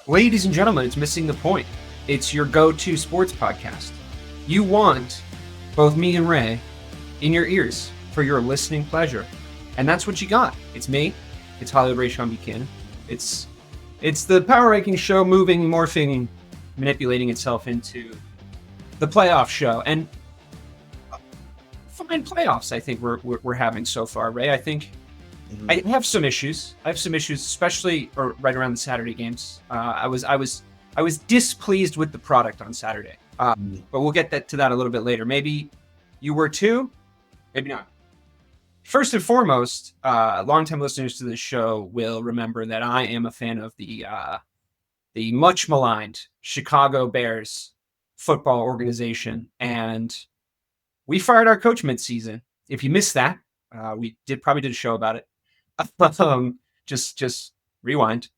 Ladies and gentlemen, it's Missing the Point. It's your go-to sports podcast. You want both me and Ray in your ears for your listening pleasure. And that's what you got. It's me. It's Hollywood Rayshawn Buchanan. It's the power ranking show moving, morphing, manipulating itself into the playoff show. And fine playoffs, I think we're having so far, Ray. I think I have some issues. Especially right around the Saturday games. I was displeased with the product on Saturday, but we'll get to that a little bit later. Maybe you were too, maybe not. First and foremost, longtime listeners to this show will remember that I am a fan of the much maligned Chicago Bears football organization, and we fired our coach mid-season. If you missed that, we probably did a show about it. Just rewind.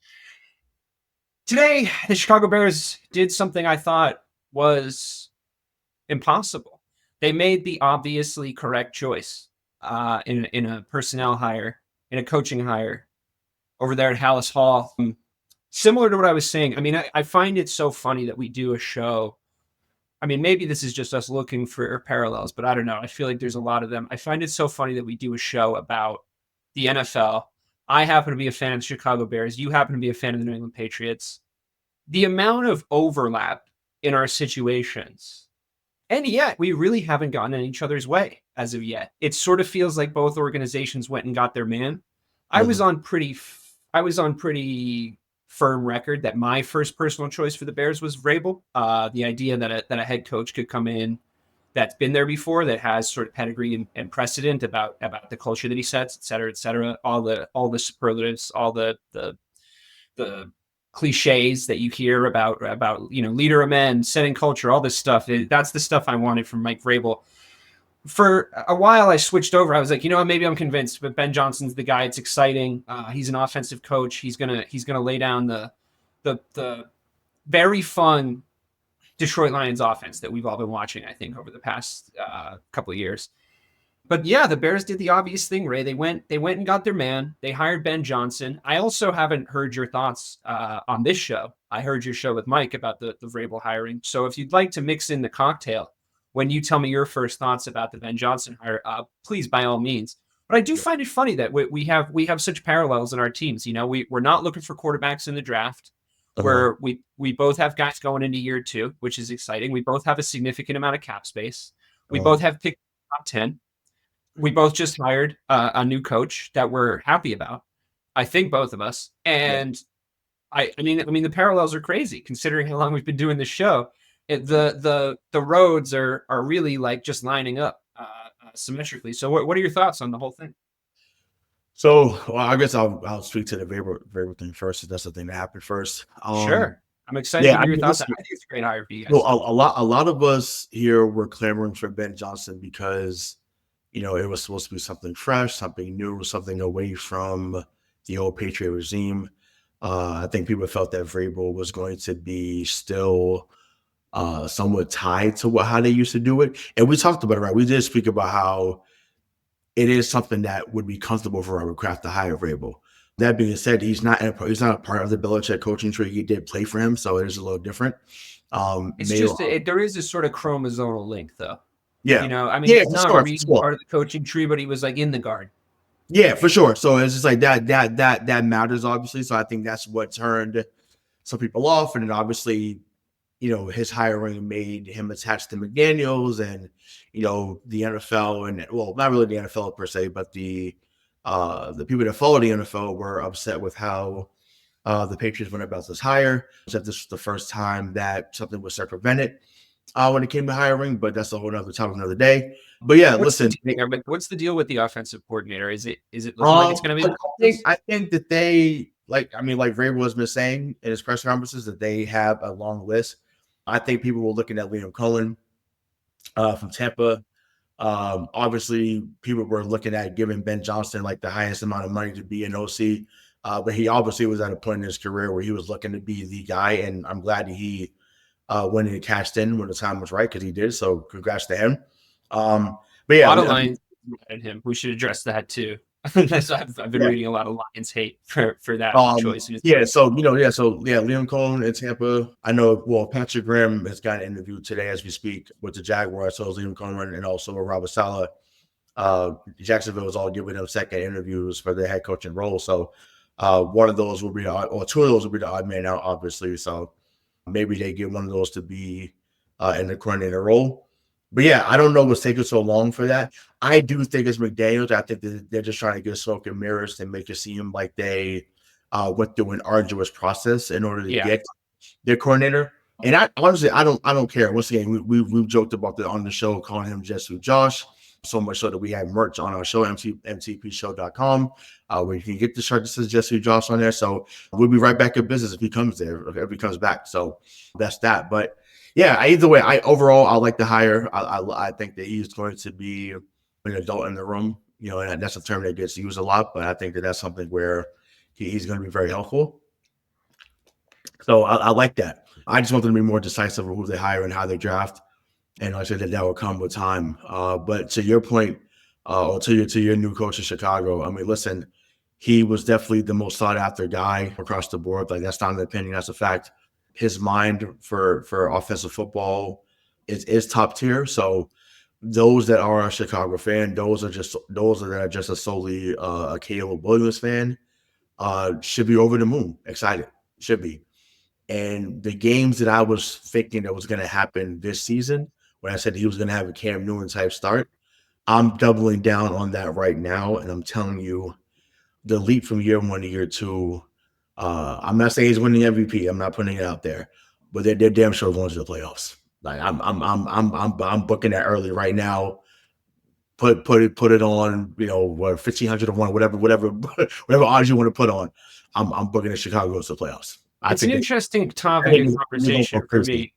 Today, the Chicago Bears did something I thought was impossible. They made the obviously correct choice in a personnel hire, in a coaching hire over there at Hallis Hall. Similar to what I was saying, I mean, I find it so funny that we do a show. I mean, maybe this is just us looking for parallels, but I don't know. I feel like there's a lot of them. I find it so funny that we do a show about the NFL. I happen to be a fan of the Chicago Bears. You happen to be a fan of the New England Patriots. The amount of overlap in our situations, and yet we really haven't gotten in each other's way as of yet. It sort of feels like both organizations went and got their man. I was on pretty firm record that my first personal choice for the Bears was Vrabel. The idea that a head coach could come in that's been there before, that has sort of pedigree and precedent about the culture that he sets, et cetera, all the superlatives, all the cliches that you hear about leader of men, setting culture, all this stuff. That's the stuff I wanted from Mike Vrabel. For a while, I switched over. I was like, maybe I'm convinced, but Ben Johnson's the guy. It's exciting. He's an offensive coach. He's gonna lay down the very fun Detroit Lions offense that we've all been watching, I think, over the past couple of years. But yeah, the Bears did the obvious thing, Ray. They went and got their man. They hired Ben Johnson. I also haven't heard your thoughts on this show. I heard your show with Mike about the Vrabel hiring. So if you'd like to mix in the cocktail when you tell me your first thoughts about the Ben Johnson hire, please, by all means. But I do find it funny that we have such parallels in our teams. We're not looking for quarterbacks in the draft. Where we both have guys going into year 2, which is exciting. We both have a significant amount of cap space. We both have picked top 10. We both just hired a new coach that we're happy about. I think both of us. And I mean the parallels are crazy considering how long we've been doing this show. The roads are really like just lining up symmetrically. So what are your thoughts on the whole thing? So, I guess I'll speak to the Vrabel thing first. If that's the thing that happened first. Sure, I'm excited to hear your thoughts. I think it's a great hire for you guys. Well, a lot of us here were clamoring for Ben Johnson because it was supposed to be something fresh, something new, something away from the old Patriot regime. I think people felt that Vrabel was going to be still somewhat tied to how they used to do it, and we talked about it. Right, we did speak about how it is something that would be comfortable for Robert Kraft to hire Vrabel. That being said, he's not a part of the Belichick coaching tree. He did play for him, so it is a little different. There is a sort of chromosomal link, though. Yeah, he's not really part of the coaching tree, but he was like in the guard. Yeah, for sure. So it's just like that matters, obviously. So I think that's what turned some people off, and then obviously, his hiring made him attached to McDaniels and, the NFL and, well, not really the NFL per se, but the people that follow the NFL were upset with how the Patriots went about this hire. Said this was the first time that something was circumvented when it came to hiring, but that's a whole other topic another day. But yeah, what's the deal with the offensive coordinator? Is it looking like it's going to be? I think that they like Vrabel has been saying in his press conferences that they have a long list. I think people were looking at Liam Cohen from Tampa. Obviously, people were looking at giving Ben Johnson like the highest amount of money to be an OC. But he obviously was at a point in his career where he was looking to be the guy. And I'm glad that he went and cashed in when the time was right, because he did. So congrats to him. But yeah, a lot of lines at him. We should address that too. I've been Yeah. reading a lot of Lions hate for that choice. Liam Cohen in Tampa. I know. Well, Patrick Graham has got an interview today as we speak with the Jaguars. So is Liam Cohen and also Robert Saleh. Jacksonville is all giving them second interviews for their head coaching role. So one of those will be or two of those will be the odd man out, obviously. So maybe they get one of those to be in the coordinator role. But yeah, I don't know what's taking so long for that. I do think it's McDaniels. I think that they're just trying to get smoke and mirrors to make it seem like they went through an arduous process in order to Yeah. get their coordinator. And I honestly, I don't care. Once again, we've joked about on the show, calling him Jesu Josh, so much so that we have merch on our show, mtpshow.com, where you can get the shirt that says Jesu Josh on there. So we'll be right back in business if he comes there, if he comes back. So that's that. But yeah, either way, I like the hire. I think that he's going to be an adult in the room, and that's a term that gets used a lot, but I think that that's something where he's going to be very helpful. So I like that. I just want them to be more decisive of who they hire and how they draft. And I said that will come with time. But to your point, or to your new coach in Chicago, I mean, listen, he was definitely the most sought after guy across the board. Like, that's not an opinion, that's a fact. His mind for offensive football is top tier. So those that are a Chicago fan, those that are just a solely a Caleb Williams fan, should be over the moon, excited, should be. And the games that I was thinking that was going to happen this season, when I said he was going to have a Cam Newton type start, I'm doubling down on that right now. And I'm telling you, the leap from year one to year two, I'm not saying he's winning MVP. I'm not putting it out there, but they're damn sure going to the playoffs. Like, I'm booking that early right now. Put it on, 1,500 to 1, whatever odds you want to put on. I'm booking the Chicago goes to the playoffs. It's an interesting topic of conversation for me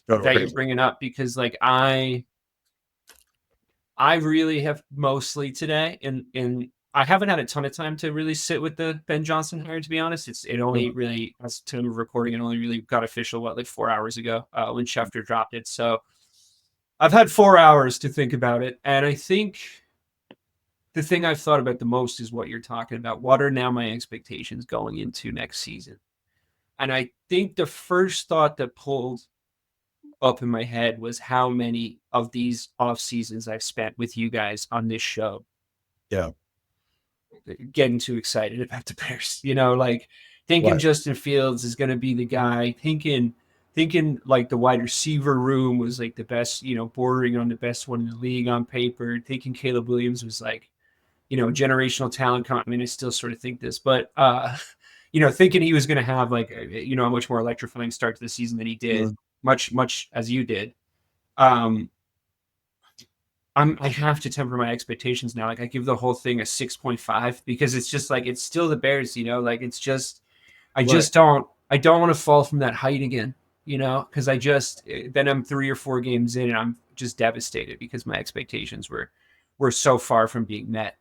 that you're bringing up, because like I really have mostly today, and I haven't had a ton of time to really sit with the Ben Johnson hire, to be honest. It only really, as to time of recording, it only really got official like 4 hours ago when Schefter dropped it. So I've had 4 hours to think about it, and I think the thing I've thought about the most is what you're talking about. What are now my expectations going into next season? And I think the first thought that pulled up in my head was how many of these off seasons I've spent with you guys on this show. Yeah. Getting too excited about the Bears, like thinking Justin Fields is going to be the guy, thinking like the wide receiver room was like the best, bordering on the best one in the league on paper, thinking Caleb Williams was like, generational talent. I mean, I still sort of think this, but, thinking he was going to have like, a much more electrifying start to the season than he did, much as you did. I have to temper my expectations now. Like, I give the whole thing a 6.5 because it's just like, it's still the Bears, like it's just, I don't want to fall from that height again, because then I'm 3 or 4 games in and I'm just devastated because my expectations were so far from being met,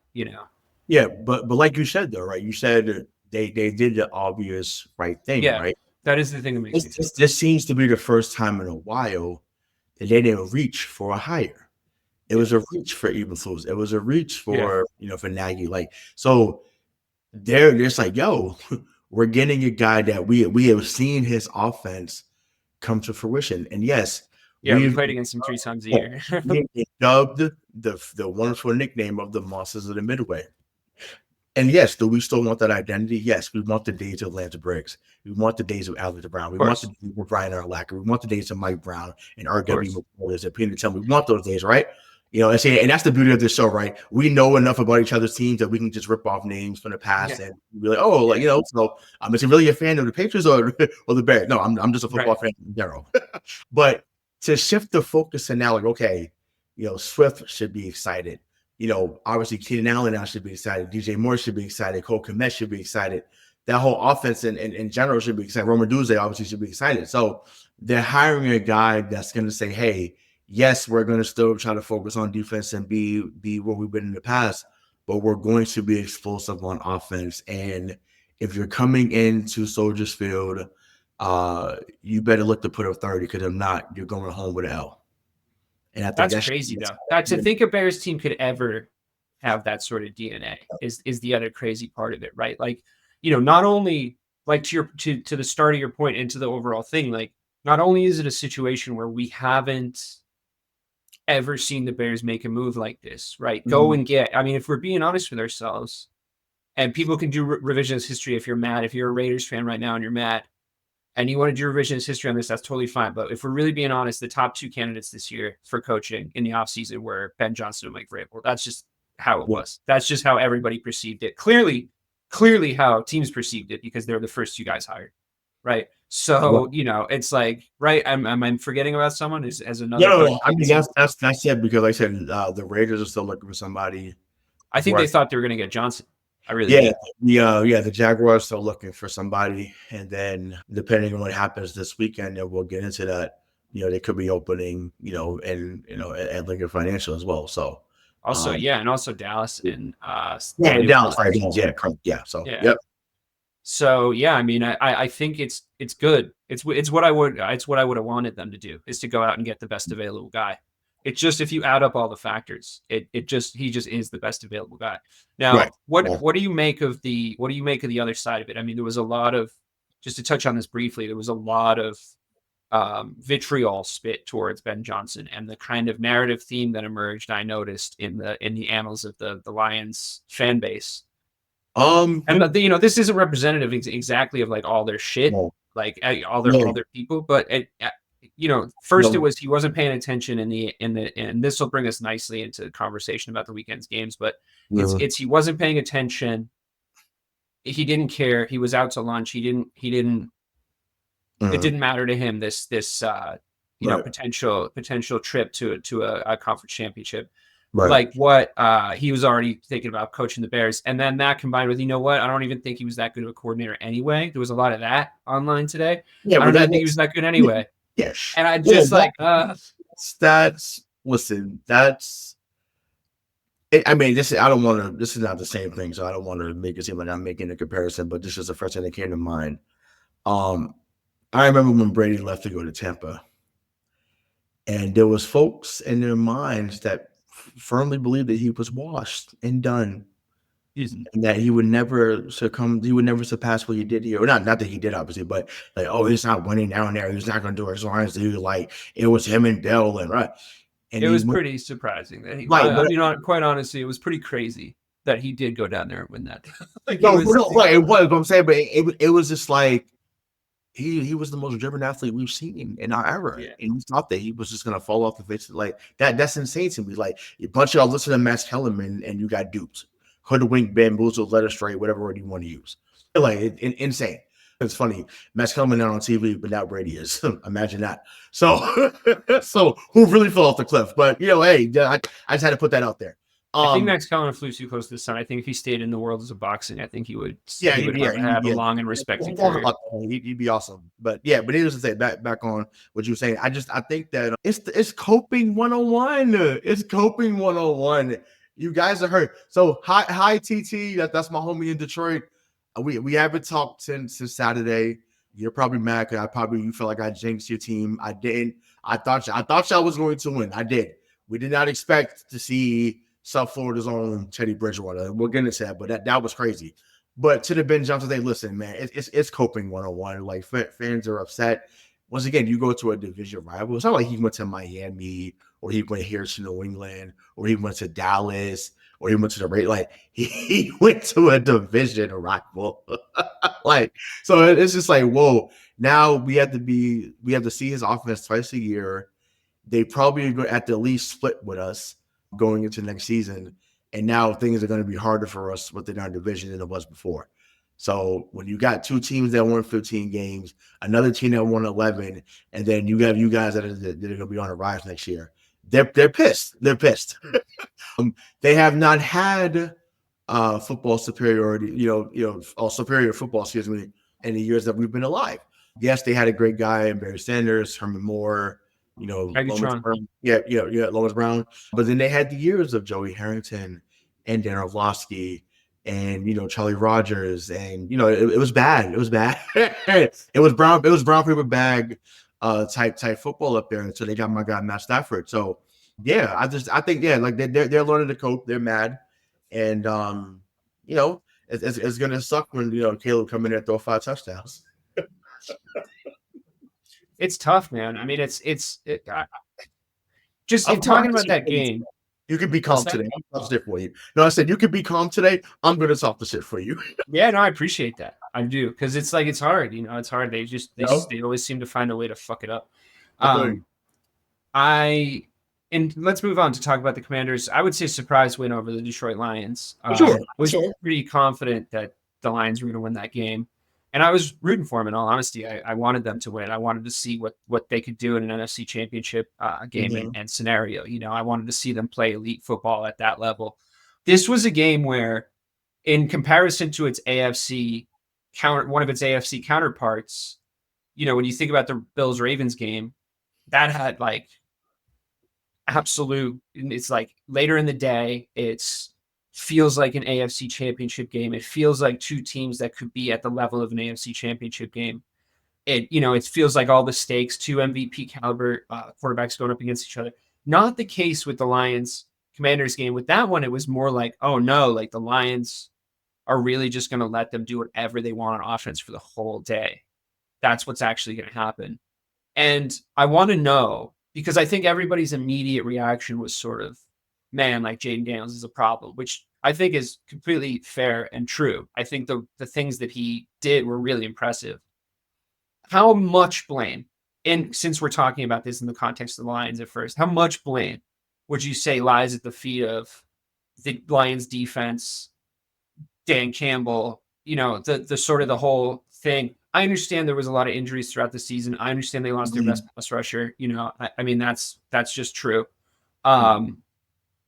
Yeah, but like you said though, right? You said they did the obvious right thing, right? That is the thing that makes me this seems to be the first time in a while that they didn't reach for a hire. It was a reach for Eberflus. It was a reach for for Nagy. Like, so they're just like, yo, we're getting a guy that we have seen his offense come to fruition. And yes, we played against him 3 times a year. We dubbed the wonderful nickname of the Monsters of the Midway. And yes, do we still want that identity? Yes, we want the days of Lance Briggs. We want the days of Alex Brown. We want the days of Brian Urlacher. We want the days of Mike Brown and R.W. McCollers and Peter Tillman. We want those days, right? And that's the beauty of this show, right? We know enough about each other's teams that we can just rip off names from the past and be like, so is he really a fan of the Patriots or the Bears? No, I'm just a football fan in general. But to shift the focus and now, like, okay, Swift should be excited. Obviously Keenan Allen now should be excited. DJ Moore should be excited. Cole Kmet should be excited. That whole offense in general should be excited. Roman Duze obviously should be excited. So they're hiring a guy that's going to say, hey, yes, we're going to still try to focus on defense and be where we've been in the past, but we're going to be explosive on offense. And if you're coming into Soldiers Field, you better look to put up 30, because if not, you're going home with an L. And I think that's crazy, though. To think a Bears team could ever have that sort of DNA is the other crazy part of it, right? Like, not only like to the start of your point into the overall thing, like not only is it a situation where we haven't ever seen the Bears make a move like this, right? Go and get, I mean, if we're being honest with ourselves, and people can do revisionist history if you're mad, if you're a Raiders fan right now and you're mad, and you want to do revisionist history on this, that's totally fine. But if we're really being honest, the top two candidates this year for coaching in the offseason were Ben Johnson and Mike Vrabel. That's just how it was. That's just how everybody perceived it. Clearly how teams perceived it because they're the first two guys hired, right? So, it's like, right, am I forgetting about someone as another? No. I mean, that's it, because like I said, the Raiders are still looking for somebody. I think they thought they were going to get Johnson. I really did. Yeah, the Jaguars still looking for somebody, and then depending on what happens this weekend, and we'll get into that. They could be opening, and at Lincoln Financial as well. So also, and also Dallas and Dallas, right? Yeah. So yep. So I mean, I think it's good. It's what I would have wanted them to do, is to go out and get the best available guy. It's just, if you add up all the factors, he just is the best available guy. Now, what do you make of the other side of it? I mean, there was a lot of, just to touch on this briefly, there was a lot of vitriol spit towards Ben Johnson, and the kind of narrative theme that emerged, I noticed in the annals of the Lions fan base. And this isn't representative exactly of like all their shit, like all their people, but first it was he wasn't paying attention and this will bring us nicely into the conversation about the weekend's games, but it's he wasn't paying attention. He didn't care. He was out to lunch. He didn't it didn't matter to him, this potential trip to a conference championship. Right. Like what he was already thinking about coaching the Bears. And then that combined with, I don't even think he was that good of a coordinator anyway. There was a lot of that online today. I don't think he was that good anyway. Yes. And I just this is not the same thing, so I don't want to make it seem like I'm making a comparison, but this is the first thing that came to mind. I remember when Brady left to go to Tampa, and there was folks in their minds that firmly believed that he was washed and done, and that he would never surpass what he did here. Or not that he did, obviously, but like, he's not winning down there. He's not going to do as long as he, like, it was him and Dell, and right. And it was pretty surprising that he, quite honestly, it was pretty crazy that he did go down there and win that. It was what I'm saying, but it was just like, he was the most driven athlete we've seen in our era. Yeah. And we thought that he was just going to fall off the face. Like that's insane to me. Like, a bunch of y'all listen to Max Kellerman and you got duped, hoodwinked, bamboozled, led astray, whatever word you want to use. Like, insane. It's funny. Max Kellerman not on TV, but now Brady is. Imagine that. So who really fell off the cliff? But hey, I just had to put that out there. I think Max Kellerman flew too close to the sun. I think if he stayed in the world of boxing, I think he would have a long and respected career. He'd be awesome. But here's the thing, back on what you were saying. I think that it's coping 101. It's coping 101. You guys are hurt. So hi TT. That's my homie in Detroit. We haven't talked since Saturday. You're probably mad because you felt like I jinxed your team. I didn't. I thought y'all was going to win. I did. We did not expect to see South Florida's own Teddy Bridgewater. We'll get into that, but that was crazy. But to the Ben Johnson thing, listen, man, it's coping 101. Like, fans are upset. Once again, you go to a division rival. It's not like he went to Miami, or he went here to New England, or he went to Dallas, or he went to the Raiders. Like, he went to a division rival. Like, so it's just like, whoa. Now we have to see his offense twice a year. They probably go at the least split with us going into next season, and now things are going to be harder for us within our division than it was before. So when you got two teams that won 15 games, another team that won 11, and then you have you guys that are going to be on the rise next year, they're pissed. They're pissed. They have not had football superiority, superior football, in the years that we've been alive. Yes, they had a great guy in Barry Sanders, Herman Moore, Lomas Brown. Lomas Brown. But then they had the years of Joey Harrington and Dan Orlovsky and Charlie Rogers, and it was bad. It was bad. It was brown paper bag type football up there until they got my guy Matt Stafford. So I think like they're learning to cope. They're mad. And it's gonna suck when Caleb come in there and throw 5 touchdowns. It's tough, man. I mean, just I'm in talking about that game. You can be What's calm that? today. I'm talking shit for you. No, I said you can be calm today. I'm gonna talk the shit for you. Yeah, no, I appreciate that. I do, because it's like it's hard. It's hard. They always seem to find a way to fuck it up. Okay. And let's move on to talk about the Commanders. I would say surprise win over the Detroit Lions. Sure. I was pretty confident that the Lions were going to win that game, and I was rooting for them. In all honesty, I wanted them to win. I wanted to see what they could do in an NFC Championship game and scenario. I wanted to see them play elite football at that level. This was a game where, in comparison to its one of its AFC counterparts, when you think about the Bills Ravens game, that had like absolute. It's like later in the day. It's feels like an AFC Championship game. It feels like two teams that could be at the level of an AFC Championship game. It feels like all the stakes, two MVP caliber quarterbacks going up against each other. Not the case with the Lions Commanders game. With that one, it was more like, oh no, like the Lions are really just going to let them do whatever they want on offense for the whole day. That's what's actually going to happen. And I want to know, because I think everybody's immediate reaction was sort of, man, like Jayden Daniels is a problem, which I think is completely fair and true. I think the things that he did were really impressive. How much blame, and since we're talking about this in the context of the Lions at first, how much blame would you say lies at the feet of the Lions defense, Dan Campbell, the sort of the whole thing? I understand there was a lot of injuries throughout the season. I understand they lost their best pass rusher. I mean, that's just true.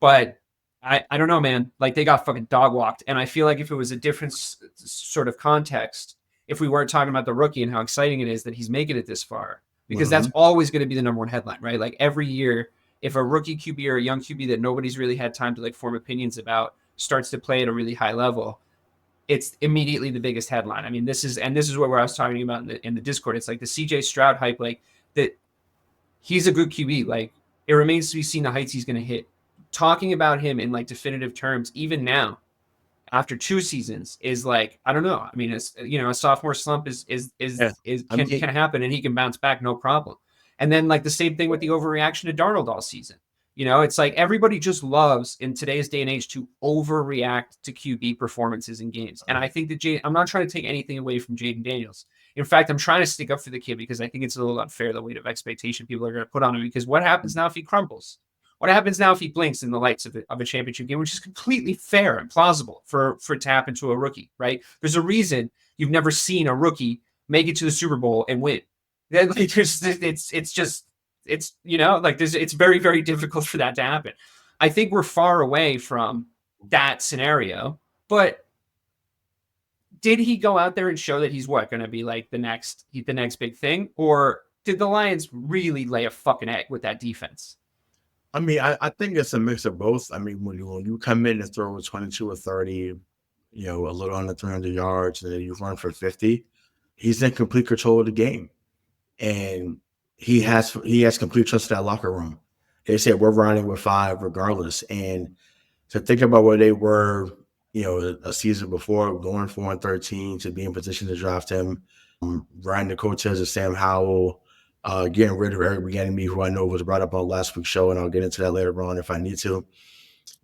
But I don't know, man. Like, they got fucking dog walked. And I feel like if it was a different sort of context, if we weren't talking about the rookie and how exciting it is that he's making it this far, because that's always going to be the number one headline, right? Like every year, if a rookie QB or a young QB that nobody's really had time to like form opinions about starts to play at a really high level, it's immediately the biggest headline. I mean, this is what I was talking about in the Discord. It's like the CJ Stroud hype, like that he's a good QB. Like, it remains to be seen the heights he's going to hit. Talking about him in like definitive terms, even now, after 2 seasons, is like, I don't know. I mean, it's, a sophomore slump can happen, and he can bounce back no problem. And then like the same thing with the overreaction to Darnold all season. It's like everybody just loves in today's day and age to overreact to QB performances in games. And I think that I'm not trying to take anything away from Jayden Daniels. In fact, I'm trying to stick up for the kid, because I think it's a little unfair, the weight of expectation people are going to put on him. Because what happens now if he crumbles? What happens now if he blinks in the lights of a championship game, which is completely fair and plausible for it to happen to a rookie, right? There's a reason you've never seen a rookie make it to the Super Bowl and win. It's very, very difficult for that to happen. I think we're far away from that scenario, but did he go out there and show that he's going to be like the next big thing? Or did the Lions really lay a fucking egg with that defense? I mean, I think it's a mix of both. I mean, when you come in and throw 22 or 30, a little under 300 yards, and then you run for 50, he's in complete control of the game. And he has complete trust in that locker room. They said, we're running with 5 regardless. And to think about where they were, a season before, going 4-13, to be in position to draft him, riding the coattails of Sam Howell, getting rid of Eric Bieniemy, who I know was brought up on last week's show, and I'll get into that later on if I need to.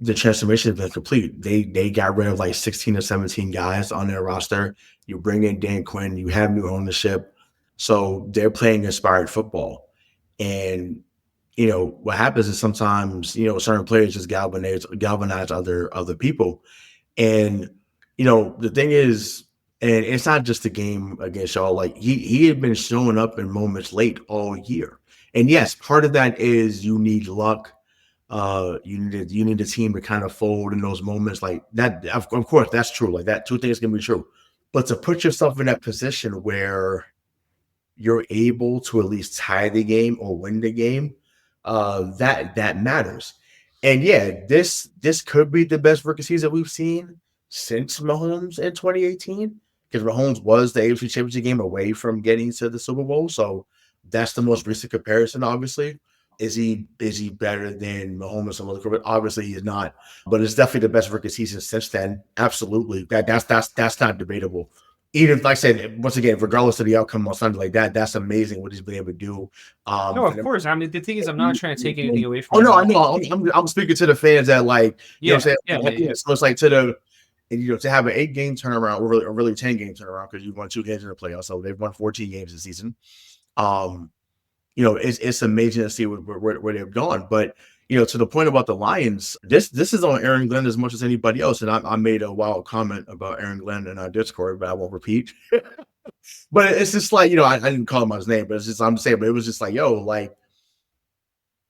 The transformation has been complete. They got rid of like 16 or 17 guys on their roster. You bring in Dan Quinn, you have new ownership. So they're playing inspired football. And, what happens is sometimes, certain players just galvanize other people. And, the thing is, and it's not just the game against y'all. Like he had been showing up in moments late all year. And yes, part of that is you need luck. You need a team to kind of fold in those moments like that. Of course, that's true. Like that, 2 things can be true. But to put yourself in that position where you're able to at least tie the game or win the game, that matters. And yeah, this could be the best rookie season we've seen since Mahomes in 2018, because Mahomes was the AFC Championship game away from getting to the Super Bowl. So that's the most recent comparison, obviously. Is he better than Mahomes and some other quarterbacks? Obviously, he's not. But it's definitely the best rookie season since then. Absolutely, that's not debatable. Even like I said, once again, regardless of the outcome on Sunday, like that's amazing what he's been able to do. No, of course. I mean, the thing is, I'm not trying to take anything away from Oh him. no, I know. I'm speaking to the fans that like you know what I'm saying. Yeah. So it's like to the to have an 8-game turnaround or really 10-game turnaround because you won 2 games in the playoffs, so they've won 14 games this season. It's amazing to see where they've gone. But to the point about the Lions, this is on Aaron Glenn as much as anybody else. And I made a wild comment about Aaron Glenn in our Discord, but I won't repeat. But it's just like I didn't call him by his name, but it's just I'm saying, but it was just like like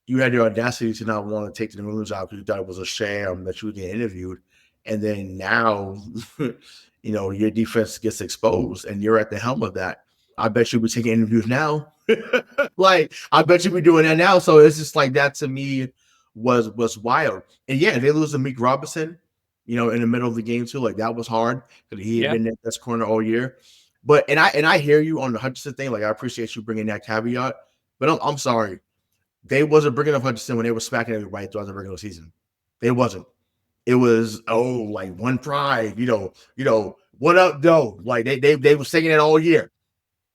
you had the audacity to not want to take the news out because you thought it was a sham that you would get interviewed, and then now your defense gets exposed and you're at the helm of that. I bet you would take interviews now. Like, I bet you be doing that now. So it's just like that to me was wild. And yeah, they lose to Meek Robinson, in the middle of the game too. Like that was hard because he had been in that corner all year. But and I hear you on the Hutchinson thing. Like I appreciate you bringing that caveat. But I'm sorry, they wasn't bringing up Hutchinson when they were smacking everybody throughout the regular season. They wasn't. It was like one pride, what up, though? Like they were singing it all year.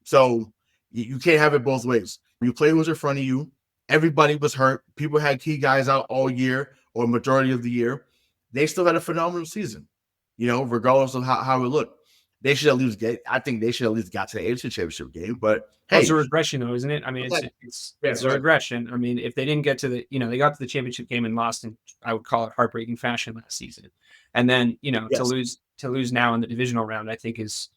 So you can't have it both ways. You play who's in front of you. Everybody was hurt. People had key guys out all year or majority of the year. They still had a phenomenal season, regardless of how it looked. They should at least I think they should at least got to the AFC Championship game. But hey, it's a regression, though, isn't it? I mean, it's a regression. I mean, if they didn't get to they got to the championship game and lost in, I would call it heartbreaking fashion last season, and then to lose now in the divisional round, I think is.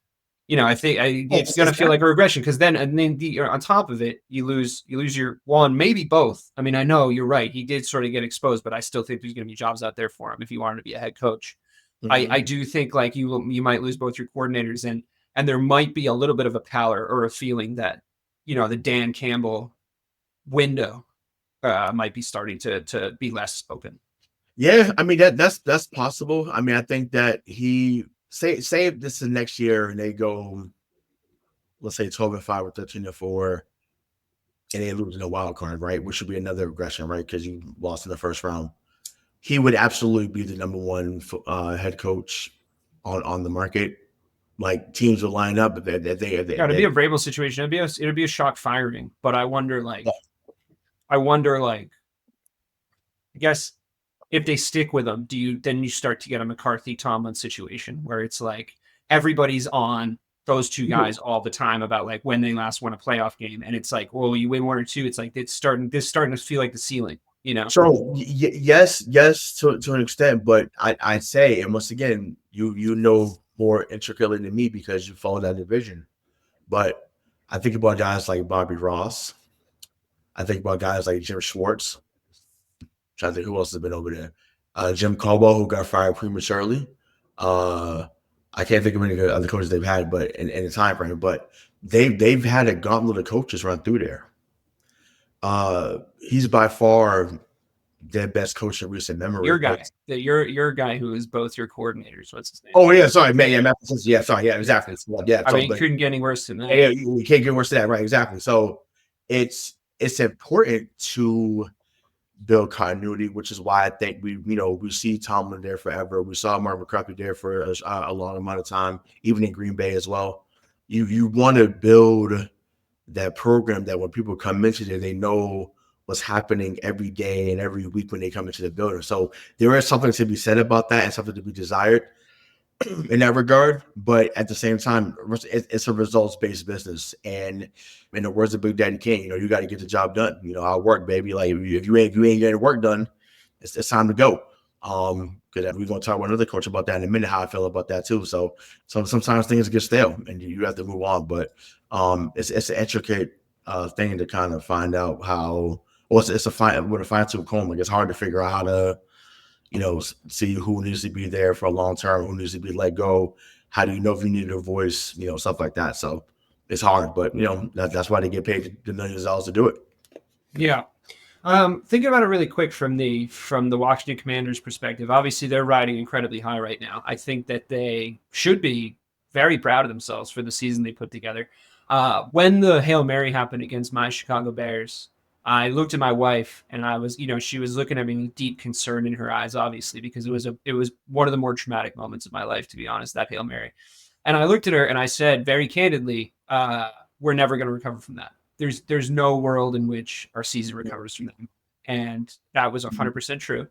I think it's going to feel like a regression because then on top of it, you lose your one, maybe both. I mean, I know you're right. He did sort of get exposed, but I still think there's going to be jobs out there for him if he wanted to be a head coach. Mm-hmm. I do think like you might lose both your coordinators and there might be a little bit of a pallor or a feeling that, the Dan Campbell window might be starting to be less spoken. Yeah, I mean that's possible. I mean, I think that he say if this is next year and they go, let's say 12-5 or 13-4, and they lose in a wild card, right? Which would be another regression, right? Because you lost in the first round. He would absolutely be the number one head coach on the market. Like teams would line up, but it'd be a Vrabel situation. It'd be a shock firing. But I wonder, I guess if they stick with him, then you start to get a McCarthy Tomlin situation where it's like everybody's on those two guys all the time about like when they last won a playoff game, and it's like, well, you win one or two, it's like it's starting to feel like the ceiling. So yes, to an extent, but I'd say, and once again, you know more intricately than me because you follow that division. But I think about guys like Bobby Ross. I think about guys like Jim Schwartz. I'm trying to think who else has been over there. Jim Caldwell, who got fired prematurely. I can't think of any other coaches they've had, but in the time frame. But they've had a gauntlet of coaches run through there. He's by far their best coach in recent memory. Your guy who is both your coordinators. What's his name? Oh yeah, sorry, man. Yeah, sorry, yeah, exactly. Yeah, I mean, it couldn't get any worse than that. Yeah, we can't get worse than that, right? Exactly. So it's important to build continuity, which is why I think we see Tomlin there forever. We saw Mark McCarthy there for a long amount of time, even in Green Bay as well. You want to build that program that when people come into there, they know what's happening every day and every week when they come into the building. So there is something to be said about that and something to be desired in that regard. But at the same time, it's a results-based business. And in the words of Big Daddy King, you got to get the job done. I'll work, baby. Like if you ain't getting work done, it's time to go. Because we're going to talk about another coach about that in a minute, how I feel about that too. So sometimes things get stale and you have to move on. But it's an intricate thing to kind of find out how. Well, it's a fine-tooth comb. Like it's hard to figure out how to, see who needs to be there for a long term, who needs to be let go. How do you know if you need a voice, stuff like that. So it's hard, but that's why they get paid the millions of dollars to do it. Yeah. Thinking about it really quick from the Washington Commanders perspective, obviously they're riding incredibly high right now. I think that they should be very proud of themselves for the season they put together. When the Hail Mary happened against my Chicago Bears, I looked at my wife and I was, she was looking at me with deep concern in her eyes, obviously, because it was one of the more traumatic moments of my life, to be honest, that Hail Mary. And I looked at her and I said very candidly, we're never going to recover from that. There's no world in which our season recovers from them. And that was 100% true.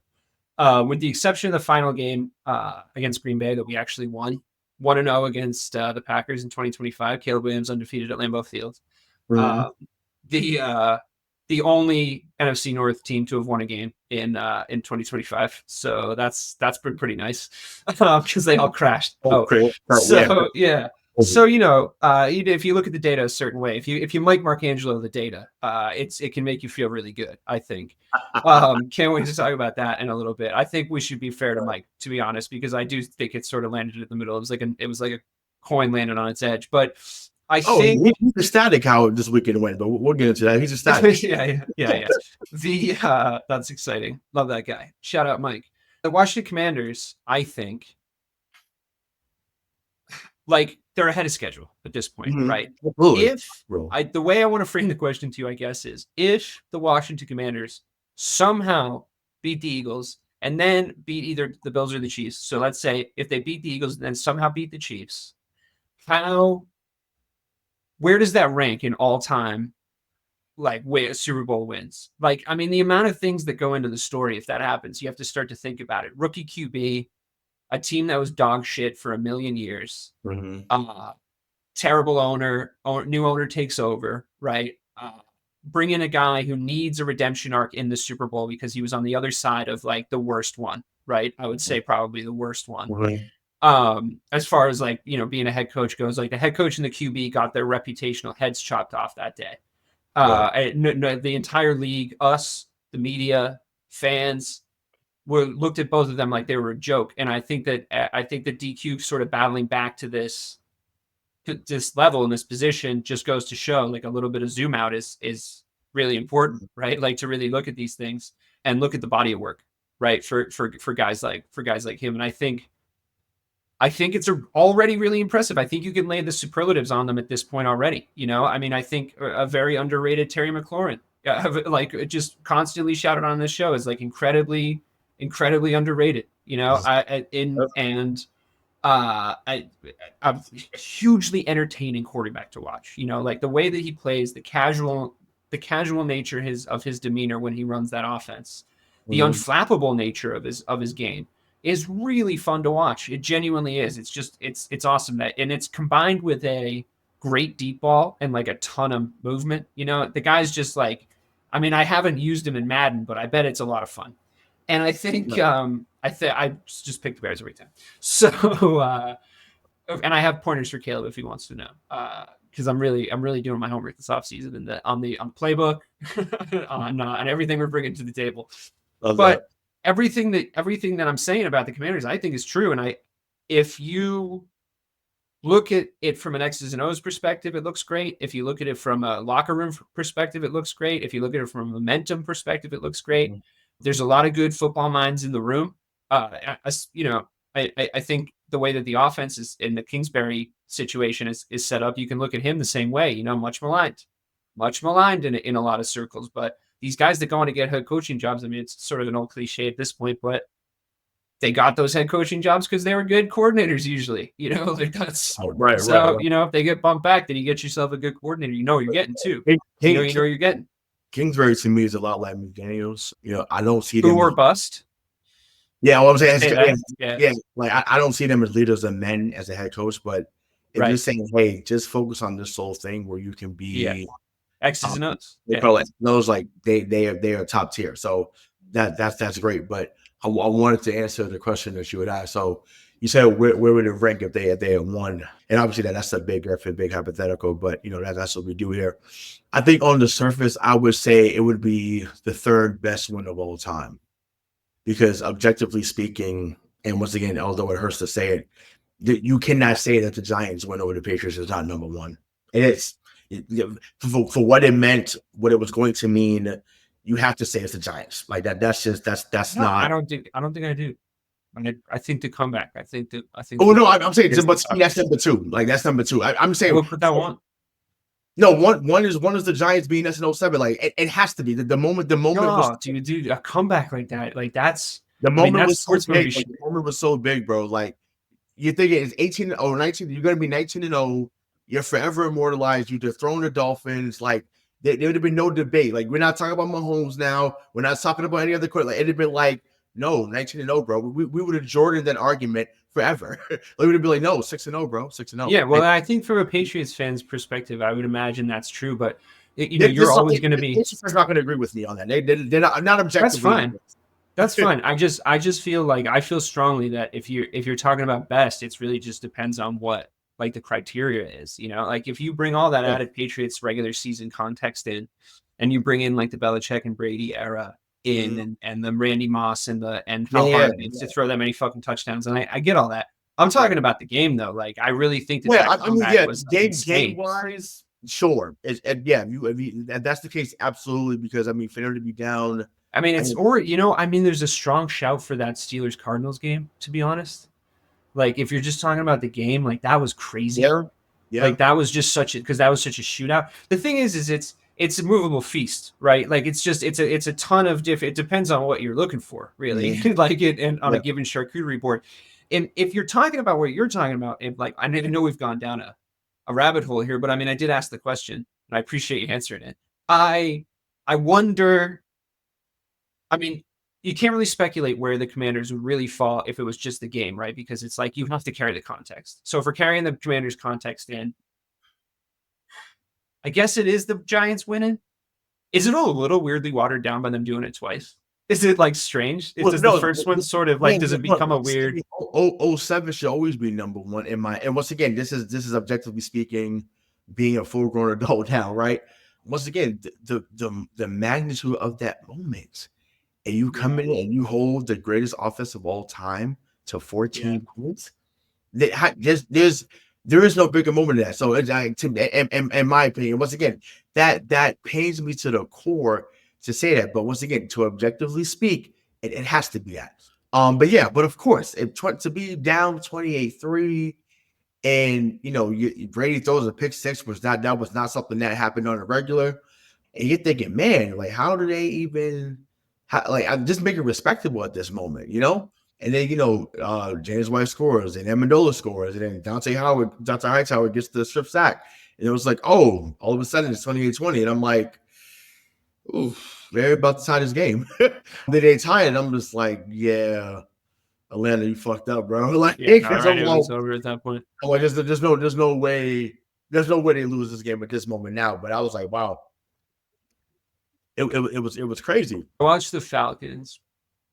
With the exception of the final game against Green Bay that we actually won, 1-0 against the Packers in 2025. Caleb Williams undefeated at Lambeau Field. The only NFC North team to have won a game in 2025. So that's been pretty nice because they all crashed. So yeah. So if you look at the data a certain way, if you Mike Marcangelo the data, it can make you feel really good. I think. Can't wait to talk about that in a little bit. I think we should be fair to Mike, to be honest, because I do think it sort of landed in the middle. It was like a coin landed on its edge, but. I think he's ecstatic how this weekend went, but we'll get into that. He's ecstatic. yeah. That's exciting. Love that guy. Shout out Mike. The Washington Commanders, I think, like they're ahead of schedule at this point, right? Absolutely. The way I want to frame the question to you, I guess, is if the Washington Commanders somehow beat the Eagles and then beat either the Bills or the Chiefs. So let's say if they beat the Eagles and then somehow beat the Chiefs, where does that rank in all time, like Super Bowl wins? Like, I mean, the amount of things that go into the story, if that happens, you have to start to think about it. Rookie QB, a team that was dog shit for a million years, terrible owner, new owner takes over, right? Bring in a guy who needs a redemption arc in the Super Bowl because he was on the other side of like the worst one, right? I would say probably the worst one. As far as like, being a head coach goes, like the head coach and the QB got their reputational heads chopped off that day. The entire league, us, the media, fans, looked at both of them like they were a joke. And I think that DQ sort of battling back to this level in this position just goes to show like a little bit of zoom out is really important, right? Like to really look at these things and look at the body of work, right? For guys like him. And I think it's already really impressive. I think you can lay the superlatives on them at this point already. I mean, I think a very underrated Terry McLaurin, like just constantly shouted on this show, is like incredibly, incredibly underrated. A hugely entertaining quarterback to watch. Like the way that he plays, the casual nature of his demeanor when he runs that offense, the unflappable nature of his game. Is really fun to watch. It genuinely is. It's just it's awesome and it's combined with a great deep ball and like a ton of movement. The guy's just like, I mean, I haven't used him in Madden, but I bet it's a lot of fun. And I think I just pick the Bears every time. So and I have pointers for Caleb if he wants to know. Because I'm really doing my homework this offseason and on the playbook on everything we're bringing to the table. But everything that I'm saying about the Commanders, I think is true. And if you look at it from an X's and O's perspective, it looks great. If you look at it from a locker room perspective, it looks great. If you look at it from a momentum perspective, it looks great. There's a lot of good football minds in the room. I think the way that the offense is in the Kingsbury situation is set up, you can look at him the same way. Much maligned in a lot of circles, but these guys that go on to get head coaching jobs, I mean, it's sort of an old cliche at this point, but they got those head coaching jobs because they were good coordinators usually, like that's right. So, if they get bumped back, then you get yourself a good coordinator, you're getting too. You're getting. Kingsbury to me is a lot like McDaniels. I don't see them. Who or bust? Yeah, what I'm saying is, like I don't see them as leaders of men as a head coach, but if you're saying, hey, just focus on this whole thing where you can be X's and O's. Those like they are top tier. So that's great. But I wanted to answer the question that you would ask. So you said where would it rank if they had won? And obviously that's a big hypothetical, but that's what we do here. I think on the surface, I would say it would be the third best win of all time. Because objectively speaking, and once again, although it hurts to say it, you cannot say that the Giants win over the Patriots is not number one. And it's for what it meant, what it was going to mean. You have to say it's the Giants. Like that. That's not. I don't think I do. I think the comeback. I think. Oh no, I'm saying, but that's number two. Like that's number two. I'm saying. We'll put that one. No, one is the Giants being us in 07. Like it has to be the moment. The moment was No, dude, a comeback like that, like that's. the I mean, moment that's was so sportsmanship. big. Like, the moment was so big, bro. Like you think it's 18-0, 19. You're gonna be 19-0. You're forever immortalized. You dethroned the Dolphins. Like there would have been no debate. Like we're not talking about Mahomes now. We're not talking about any other quarterback. Like it'd have been like no 19-0, bro. We would have Jordan that argument forever. Like we would be like no 6-0, bro. 6-0. Yeah, well, I think from a Patriots fan's perspective, I would imagine that's true. But you're This always going to be. Patriots not going to agree with me on that. They're not That's objectively. fine. That's fine. I just feel like I feel strongly that if you're talking about best, it's really just depends on what like the criteria is. Like if you bring all that added Patriots regular season context in, and you bring in like the Belichick and Brady era in, and the Randy Moss and how hard it is to throw that many fucking touchdowns, and I get all that. I'm talking about the game though. Like I really think that comeback was insane. Game wise, sure. If that's the case, absolutely. Because I mean, for them to be down. I mean, there's a strong shout for that Steelers Cardinals game, to be honest. Like, if you're just talking about the game, like that was crazy. Yeah. Like that was just because that was such a shootout. The thing is it's a movable feast, right? Like it's a ton of it depends on what you're looking for, really. Like it and on a given charcuterie board. And if you're talking about what you're talking about, I didn't know we've gone down a rabbit hole here, but I mean I did ask the question and I appreciate you answering it. I wonder. I mean, you can't really speculate where the Commanders would really fall if it was just the game, right? Because it's like you have to carry the context. So if we're carrying the Commanders context in, I guess it is the Giants winning. Is it a little weirdly watered down by them doing it twice? Is it like strange? Does the first one sort of like does it become a weird? 07 should always be number one in my. And once again, this is objectively speaking, being a full grown adult now, right? Once again, the magnitude of that moment. And you come in and you hold the greatest offense of all time to 14 points. There is no bigger moment than that. So, in my opinion, once again, that pains me to the core to say that. But once again, to objectively speak, it has to be that. But of course, to be down 28-3, and Brady throws a pick six, that was not something that happened on a regular. And you're thinking, man, like how do they even? I'm just making respectable at this moment, And then James White scores, and Amendola scores, and then Dante Hightower gets the strip sack, and it was like, oh, all of a sudden it's 28-20, and I'm like, ooh, they're about to tie this game. Then they tie it, and I'm just like, yeah, Atlanta, you fucked up, bro. Like, it was over at that point. I'm like, there's no way they lose this game at this moment now. But I was like, wow. It was crazy. I watched the Falcons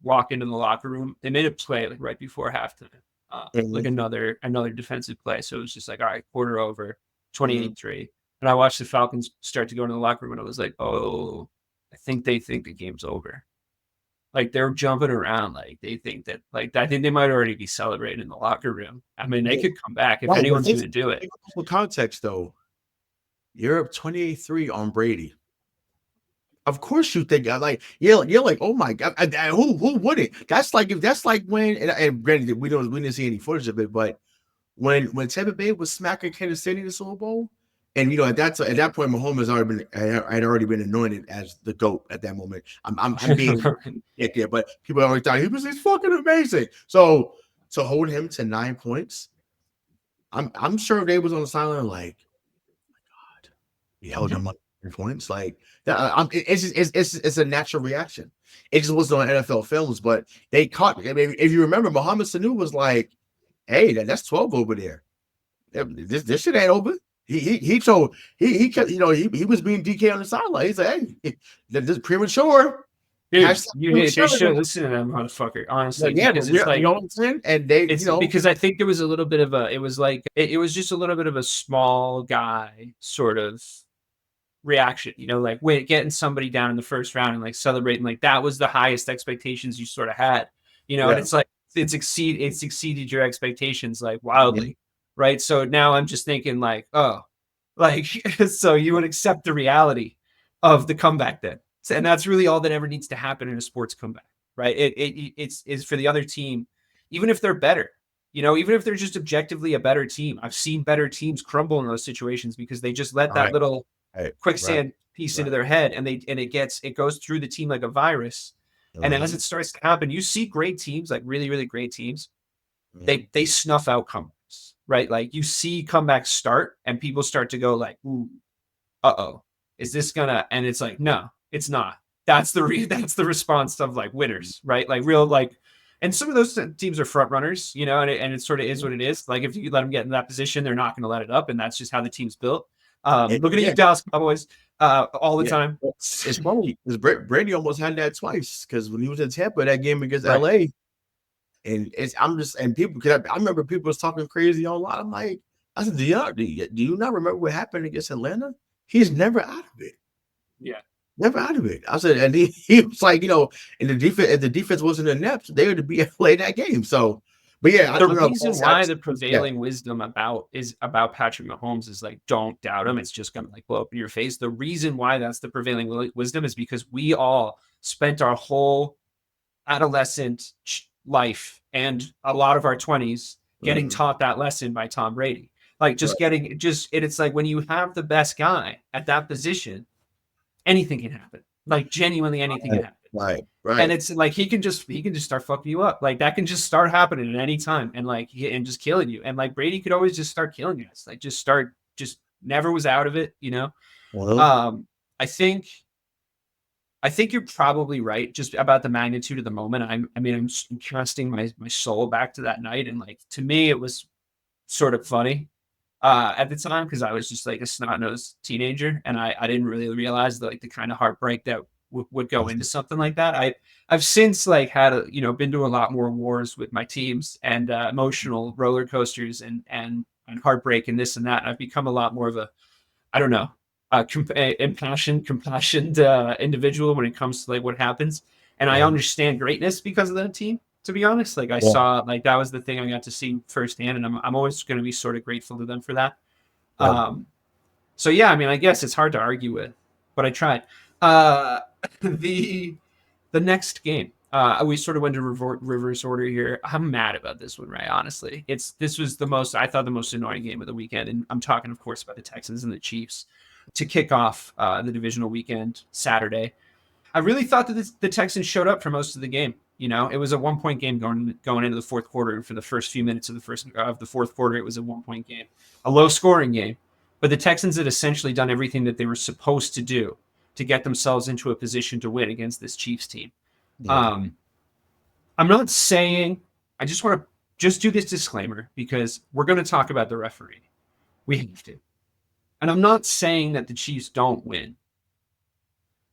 walk into the locker room. They made a play like right before halftime, like another defensive play. So it was just like, all right, quarter over, 28-3. And I watched the Falcons start to go into the locker room, and I was like, oh, I think they think the game's over. Like they're jumping around, like they think that, like I think they might already be celebrating in the locker room. I mean, they could come back if anyone's going to do it. For context, though, you're up 28-3 on Brady. Of course you think like you're like, oh my god, who wouldn't? That's like when and granted we didn't see any footage of it, but when Tampa Bay was smacking Kansas City in the Super Bowl, and at that point Mahomes had already been anointed as the GOAT at that moment. I'm being but people already thought he's fucking amazing. So to hold him to 9 points, I'm sure they was on the sideline like, oh my god, he held him up. Points like that. It's a natural reaction. It just wasn't on NFL films, but they caught me. I mean, if you remember, Mohamed Sanu was like, "Hey, that's 12 over there. This shit ain't over." He told he kept he was being DK on the sideline. He's like, "Hey, this is premature." Dude, they should listen to that motherfucker, honestly. Because it's like, and they, because I think there was a little bit of it was just a little bit of a small guy sort of reaction, like getting somebody down in the first round and like celebrating, like that was the highest expectations you sort of had, and it's like it exceeded your expectations like wildly, right? So now I'm just thinking like, oh, like so you would accept the reality of the comeback then, and that's really all that ever needs to happen in a sports comeback, right? It's for the other team, even if they're better, Even if they're just objectively a better team. I've seen better teams crumble in those situations because they just let that Right. little Right. quicksand piece into Right. their head, and it goes through the team like a virus. And as Mhm. it starts to happen, you see great teams, like really, really great teams, Mhm. they snuff out comebacks, right? Like you see comebacks start and people start to go like, ooh, uh-oh, is this gonna, and it's like, no, it's not. That's the response of like winners, right? Like real, like, and some of those teams are front runners, and it sort of is what it is. Like if you let them get in that position, they're not going to let it up, and that's just how the team's built. Looking at you, Yeah. Dallas Cowboys, all the Yeah. time. Well, it's funny because Brady almost had that twice because when he was in Tampa, that game against Right. LA, and I'm just and people because I remember people was talking crazy online. I'm like, I said, do you not remember what happened against Atlanta? He's never out of it. Yeah. Never out of it. I said, and he was like, and the defense, if the defense wasn't inept, they would be LA that game. So, but yeah, I The don't know. reason Honestly, I why just, the yeah, prevailing wisdom about Patrick Mahomes is like, don't doubt him. It's just gonna like blow up in your face. The reason why that's the prevailing wisdom is because we all spent our whole adolescent life and a lot of our 20s getting mhm, taught that lesson by Tom Brady. Like just right, getting just it's like when you have the best guy at that position, anything can happen. Like genuinely anything can happen. right, And right. it's like he can just start fucking you up. Like that can just start happening at any time and and just killing you. And like Brady could always just start killing you. It's like just never was out of it. Well, Um I think I think you're probably right just about the magnitude of the moment. I'm casting my soul back to that night, and like to me it was sort of funny at the time because I was just like a snot-nosed teenager, and I didn't really realize the kind of heartbreak that would go into something like that. I've since like had been to a lot more wars with my teams and emotional roller coasters and heartbreak and this and that. And I've become a lot more of a I don't know, impassioned, compassioned individual when it comes to like what happens. And I understand greatness because of that team. To be honest, like I yeah, saw, like that was the thing I got to see firsthand, and I'm always going to be sort of grateful to them for that. yeah, Um, so yeah, I mean, I guess it's hard to argue with, but I tried. Uh, the the next game, we sort of went to reverse order here. I'm mad about this one, right? Honestly, this was the most annoying game of the weekend, and I'm talking, of course, about the Texans and the Chiefs to kick off the divisional weekend Saturday. I really thought that the Texans showed up for most of the game. It was a 1 point game going into the fourth quarter, and for the first few minutes of the fourth quarter, it was a 1 point game, a low scoring game. But the Texans had essentially done everything that they were supposed to do to get themselves into a position to win against this Chiefs team. yeah. Um, I'm not saying I just want to just do this disclaimer because we're going to talk about the referee. We have to. And I'm not saying that the Chiefs don't win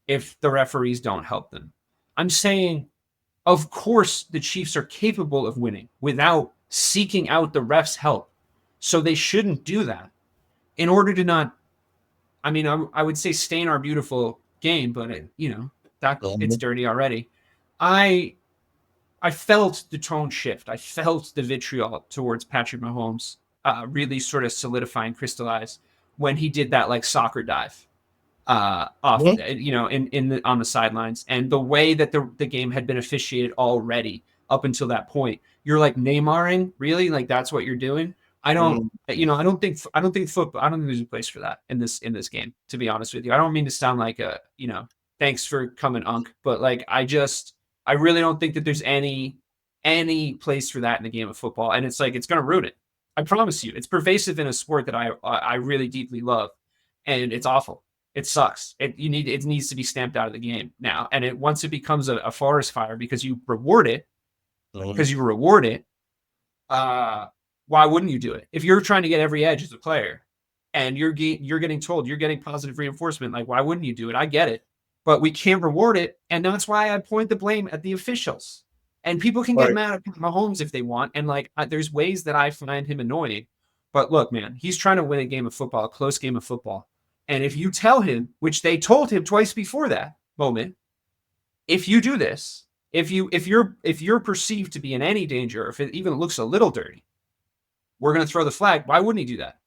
if the referees don't help them. I'm saying, of course, the Chiefs are capable of winning without seeking out the refs' help. So they shouldn't do that in order to not, I mean, I would say stain our beautiful game, but that it's Mhm. dirty already. I I felt the tone shift. I felt the vitriol towards Patrick Mahomes really sort of solidify and crystallize when he did that like soccer dive off, Mhm. on the sidelines, and the way that the game had been officiated already up until that point. You're like Neymaring, really? Like that's what you're doing? Mhm. I don't think football. I don't think there's a place for that in this game. To be honest with you, I don't mean to sound like thanks for coming, Unc, but like I really don't think that there's any place for that in the game of football, and it's like it's going to ruin it. I promise you, it's pervasive in a sport that I really deeply love, and it's awful. It sucks. It needs to be stamped out of the game now. And once it becomes a forest fire because Mhm. you reward it, uh, why wouldn't you do it? If you're trying to get every edge as a player and you're getting told you're getting positive reinforcement, like why wouldn't you do it? I get it. But we can't reward it. And that's why I point the blame at the officials. And people can get Right. mad at Mahomes if they want. And like there's ways that I find him annoying. But look, man, he's trying to win a game of football, a close game of football. And if you tell him, which they told him twice before that moment, if you do this, if you're perceived to be in any danger, or if it even looks a little dirty, we're going to throw the flag. Why wouldn't he do that?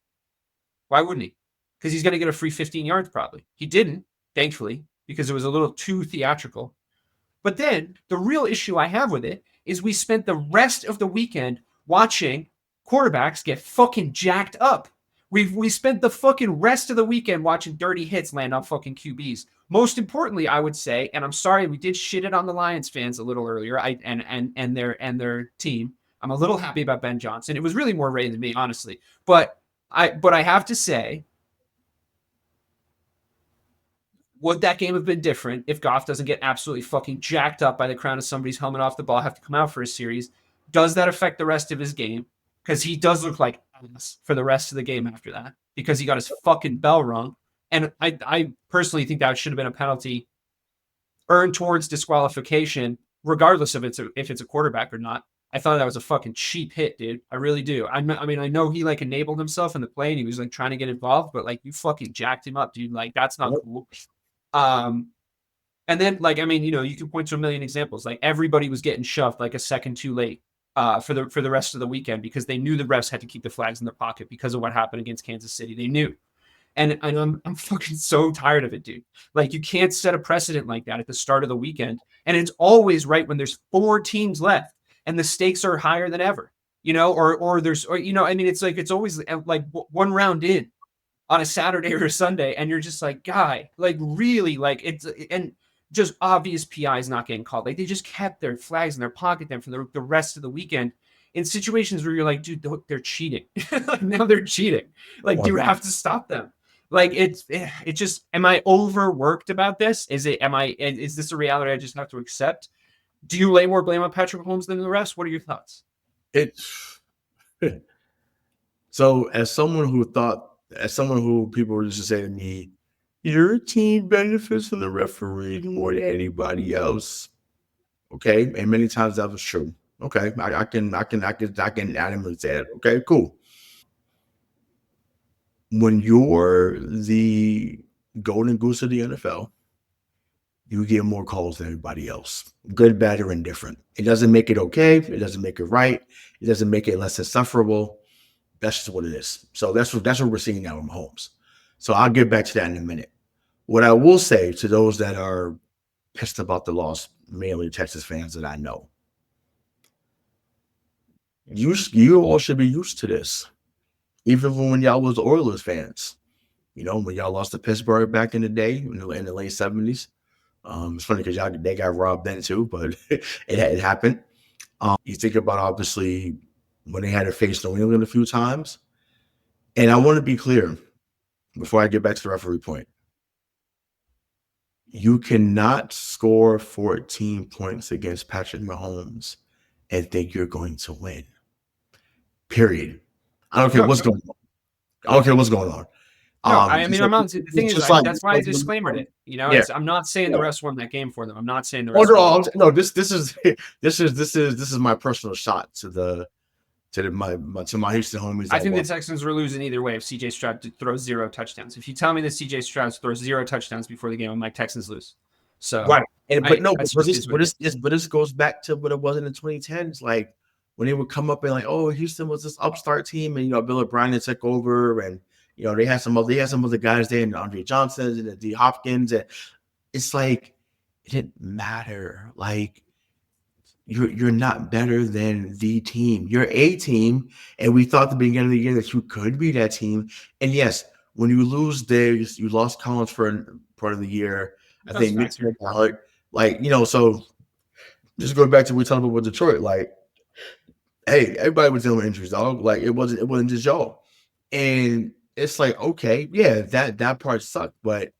Why wouldn't he? Because he's going to get a free 15 yards probably. He didn't, thankfully, because it was a little too theatrical. But then the real issue I have with it is we spent the rest of the weekend watching quarterbacks get fucking jacked up. We spent the fucking rest of the weekend watching dirty hits land on fucking QBs. Most importantly, I would say, and I'm sorry we did shit it on the Lions fans a little earlier, and their team. I'm a little happy about Ben Johnson. It was really more Ray than me, honestly. But I have to say, would that game have been different if Goff doesn't get absolutely fucking jacked up by the crown of somebody's helmet off the ball, have to come out for a series? Does that affect the rest of his game? Because he does look like ass for the rest of the game after that because he got his fucking bell rung. And I personally think that should have been a penalty earned towards disqualification, regardless of if it's a quarterback or not. I thought that was a fucking cheap hit, dude. I really do. I mean, I know he like enabled himself in the play and he was like trying to get involved, but like you fucking jacked him up, dude. Like that's not cool. And then like, I mean, you can point to a million examples. Like everybody was getting shoved like a second too late for the rest of the weekend because they knew the refs had to keep the flags in their pocket because of what happened against Kansas City. They knew. And I'm fucking so tired of it, dude. Like you can't set a precedent like that at the start of the weekend. And it's always right when there's 4 teams left and the stakes are higher than ever, or there's, I mean, it's like, it's always like one round in on a Saturday or a Sunday. And you're just like, guy, like really like it's, and just obvious PIs not getting called. Like they just kept their flags in their pocket then for the rest of the weekend in situations where you're like, dude, they're cheating. Like now they're cheating. Like, do you have to stop them? Like it just, am I overworked about this? Is this a reality I just have to accept? Do you lay more blame on Patrick Mahomes than the rest? What are your thoughts? So as someone who people were just saying to me, your team benefits from the referee more than anybody else. Okay. And many times that was true. Okay. I can adamantly say it. Okay, cool. When you're the golden goose of the NFL, you get more calls than everybody else. Good, bad, or indifferent. It doesn't make it okay. It doesn't make it right. It doesn't make it less insufferable. That's just what it is. So that's what we're seeing now with Mahomes. So I'll get back to that in a minute. What I will say to those that are pissed about the loss, mainly Texas fans that I know, you all should be used to this. Even when y'all was Oilers fans, when y'all lost to Pittsburgh back in the day, in the late 70s. It's funny because they got robbed then too, but it happened. You think about obviously when they had to face New England a few times. And I want to be clear before I get back to the referee point. You cannot score 14 points against Patrick Mahomes and think you're going to win. Period. I don't care what's going on. I don't care what's going on. No, I mean, I'm not. The thing is, that's why I disclaimered it. I'm not saying the refs won that game for them. I'm not saying the refs. No, this is my personal shot to my Houston homies. I think the Texans were losing either way if CJ Stroud throws 0 touchdowns. If you tell me that CJ Stroud throws 0 touchdowns before the game, I'm like, Texans lose. So right, but this goes back to what it was in the 2010s, like when they would come up and like, oh, Houston was this upstart team, and Bill O'Brien took over, and they had some other guys there, and Andre Johnson and D Hopkins, and it's like it didn't matter. Like you're not better than the team. You're a team, and we thought at the beginning of the year that you could be that team. And yes, when you lose Diggs, you lost Collins for part of the year. I think Mixon, so just going back to what we talked about with Detroit, like, hey, everybody was dealing with injuries, dog. Like it wasn't just y'all. And it's like, okay, yeah, that part sucked, but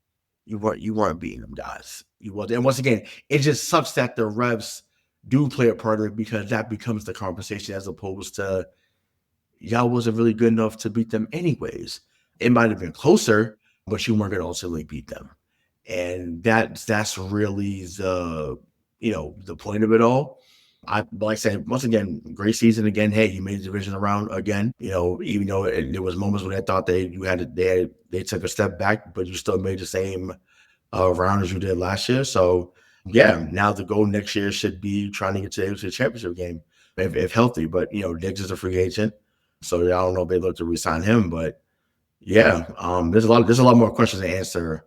you weren't beating them guys. You wasn't. And once again, it just sucks that the refs do play a part of it because that becomes the conversation as opposed to y'all wasn't really good enough to beat them anyways. It might have been closer, but you weren't going to ultimately beat them. And that's really the point of it all. Like I said, once again, great season again. Hey, you made the division around again. Even though there was moments when I thought they took a step back, but you still made the same round as you did last year. So yeah, now the goal next year should be trying to get to the championship game if healthy. But Diggs is a free agent, so I don't know if they look to re-sign him. But yeah, there's a lot more questions to answer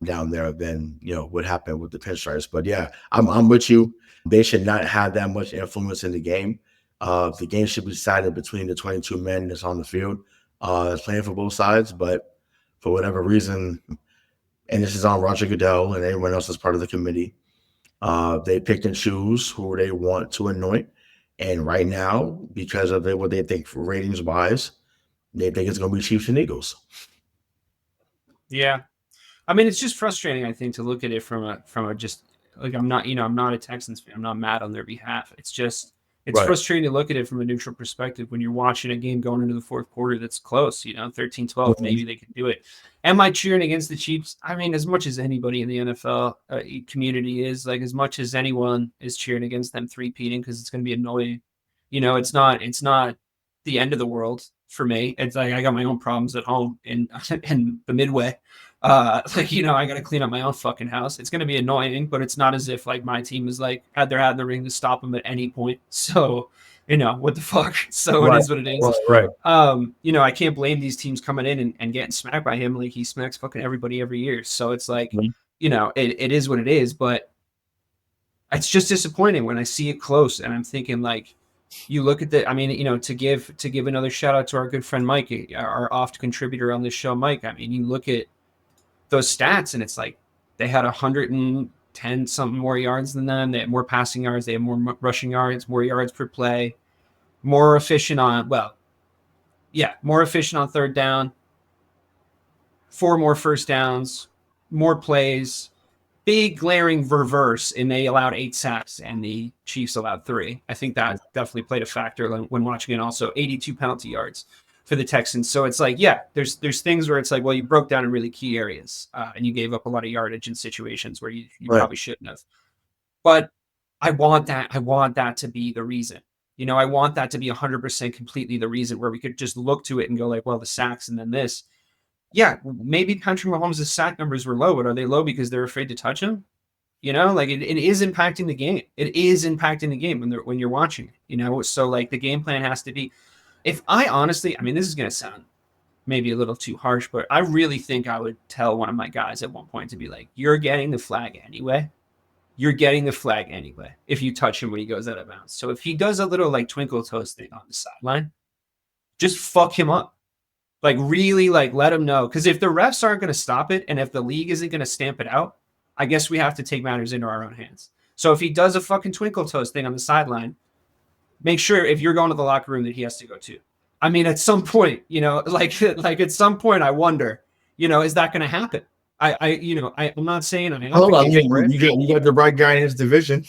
down there than what happened with the pinstripes. But yeah, I'm with you. They should not have that much influence in the game. The game should be decided between the 22 men that's on the field, that's playing for both sides. But for whatever reason, and this is on Roger Goodell and everyone else as part of the committee, they pick and choose who they want to anoint. And right now, because of what they think ratings wise, they think it's going to be Chiefs and Eagles. Yeah. I mean, it's just frustrating, I think, to look at it from a just like I'm not a Texans fan. I'm not mad on their behalf. It's Right. frustrating to look at it from a neutral perspective when you're watching a game going into the fourth quarter that's close, 13-12, maybe they can do it. Am I cheering against the Chiefs? I mean, as much as anybody in the NFL community is, like as much as anyone is cheering against them three-peating because it's going to be annoying. It's not the end of the world for me. It's like I got my own problems at home in the Midway. I got to clean up my own fucking house. It's going to be annoying, but it's not as if like my team is like had their hat in the ring to stop them at any point. So, what the fuck? So Right. It is what it is. Right. I can't blame these teams coming in and getting smacked by him like he smacks fucking everybody every year. So it's like, it is what it is, but it's just disappointing when I see it close and I'm thinking like, you look at to give another shout out to our good friend Mike, our oft contributor on this show, Mike. I mean, you look at those stats and it's like they had 110 something more yards than them. They had more passing yards. They had more rushing yards, more yards per play, more efficient on third down, 4 more first downs, more plays. Big glaring reverse, and they allowed 8 sacks, and the Chiefs allowed 3. I think that definitely played a factor when watching it. Also, 82 penalty yards for the Texans. So it's like, yeah, there's things where it's like, well, you broke down in really key areas, and you gave up a lot of yardage in situations where you Right. probably shouldn't have. But I want that to be the reason. I want that to be 100% completely the reason where we could just look to it and go like, well, the sacks and then this. Yeah, maybe Patrick Mahomes' sack numbers were low, but are they low because they're afraid to touch him? Like it is impacting the game. It is impacting the game when you're watching. So like the game plan has to be. If I honestly, I mean, this is gonna sound maybe a little too harsh, but I really think I would tell one of my guys at one point to be like, "You're getting the flag anyway. You're getting the flag anyway. If you touch him when he goes out of bounds. So if he does a little like twinkle toes thing on the sideline, just fuck him up." Like really like let him know. Because if the refs aren't going to stop it and if the league isn't going to stamp it out, I guess we have to take matters into our own hands. So if he does a fucking twinkle toes thing on the sideline, make sure if you're going to the locker room that he has to go to. I mean, at some point, like at some point, I wonder, is that going to happen? I'm not saying I'm Hold on, you got the right guy in his division.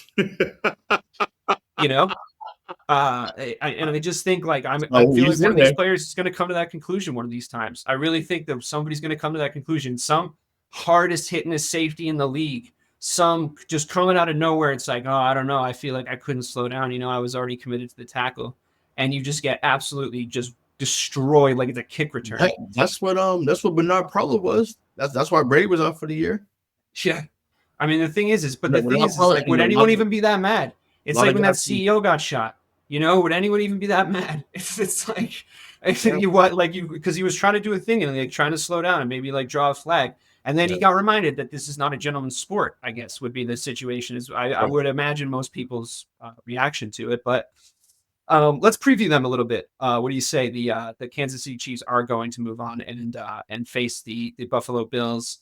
I just think like I feel like one of these players is going to come to that conclusion one of these times. I really think that somebody's going to come to that conclusion. Some hardest hitting his safety in the league. Some just coming out of nowhere. It's like, oh, I don't know. I feel like I couldn't slow down. I was already committed to the tackle, and you just get absolutely just destroyed like it's a kick return. That's what Bernard Prowler was. That's why Brady was out for the year. Yeah, I mean the thing is like, would anyone even be that mad? It's like when that CEO got shot. Would anyone even be that mad? It's like, because he was trying to do a thing and like trying to slow down and maybe like draw a flag. And then he got reminded that this is not a gentleman's sport, I guess, would be the situation. Is I would imagine most people's reaction to it. But let's preview them a little bit. What do you say? The Kansas City Chiefs are going to move on and face the Buffalo Bills.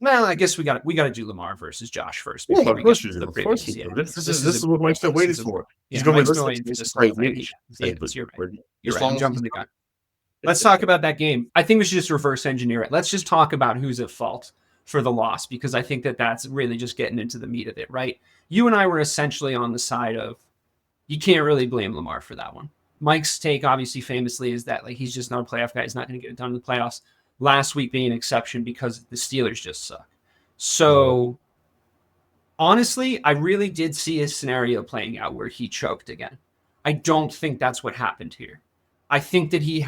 Well, I guess we got to do Lamar versus Josh first before we get to the previews. This is what Mike's been waiting for. He's going to wait for this great week. You're right. I'm jumping the gun. Let's talk about that game. I think we should just reverse engineer it. Let's just talk about who's at fault for the loss, because I think that that's really just getting into the meat of it, right? You and I were essentially on the side of you can't really blame Lamar for that one. Mike's take, obviously, famously, is that like he's just not a playoff guy. He's not going to get it done in the playoffs. Last week being an exception because the Steelers just suck. So, honestly, I really did see a scenario playing out where he choked again. I don't think that's what happened here. I think that he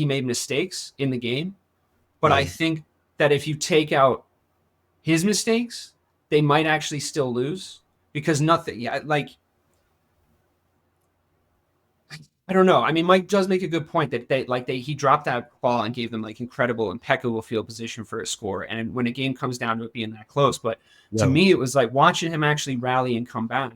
made mistakes in the game, but I think that if you take out his mistakes, they might actually still lose because I don't know. I mean, Mike does make a good point that he dropped that ball and gave them like incredible, impeccable field position for a score. And when a game comes down to it being that close, but to me, it was like watching him actually rally and come back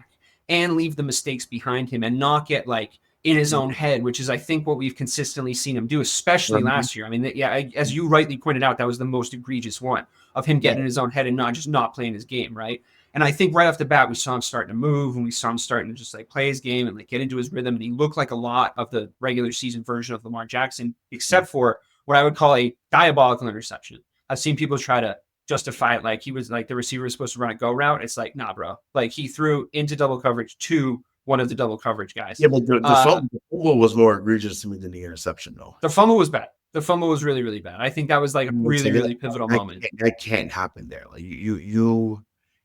and leave the mistakes behind him and not get like in his own head, which is I think what we've consistently seen him do, especially last year. I mean, yeah, as you rightly pointed out, that was the most egregious one of him getting in his own head and not playing his game, right? And I think right off the bat, we saw him starting to move and we saw him starting to just like play his game and like get into his rhythm. And he looked like a lot of the regular season version of Lamar Jackson, except for what I would call a diabolical interception. I've seen people try to justify it like he was like the receiver was supposed to run a go route. It's like, nah, bro. Like he threw into double coverage to one of the double coverage guys. Yeah, but the fumble was more egregious to me than the interception, though. The fumble was bad. The fumble was really, really bad. I think that was like a really, really pivotal moment. That can't happen there. Like you,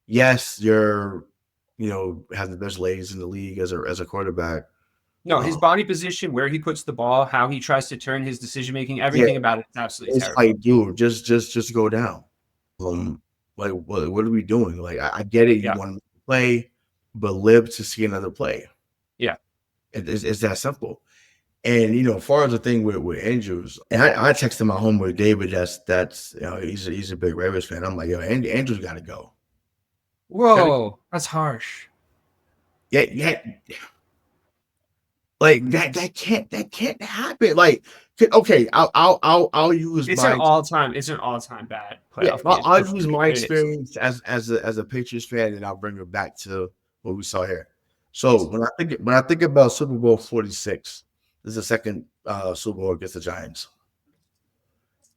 yes, you're, have the best legs in the league as a quarterback. No, his body position, where he puts the ball, how he tries to turn his decision making, everything about it is absolutely terrible. Like, dude, just go down. Like, what are we doing? Like, I get it. You want to play, but live to see another play. Yeah, it's that simple. And as far as the thing with Andrews, and I texted my homeboy David. That's he's a big Ravens fan. I'm like, yo, Andrews got to go. Whoa, that's harsh. Yeah. Like that can't happen. Like, okay, I'll use it's an all time bad playoff. Yeah, I'll use my experience as a Patriots fan, and I'll bring it back to what we saw here. So when I think about Super Bowl 46, this is the second Super Bowl against the Giants.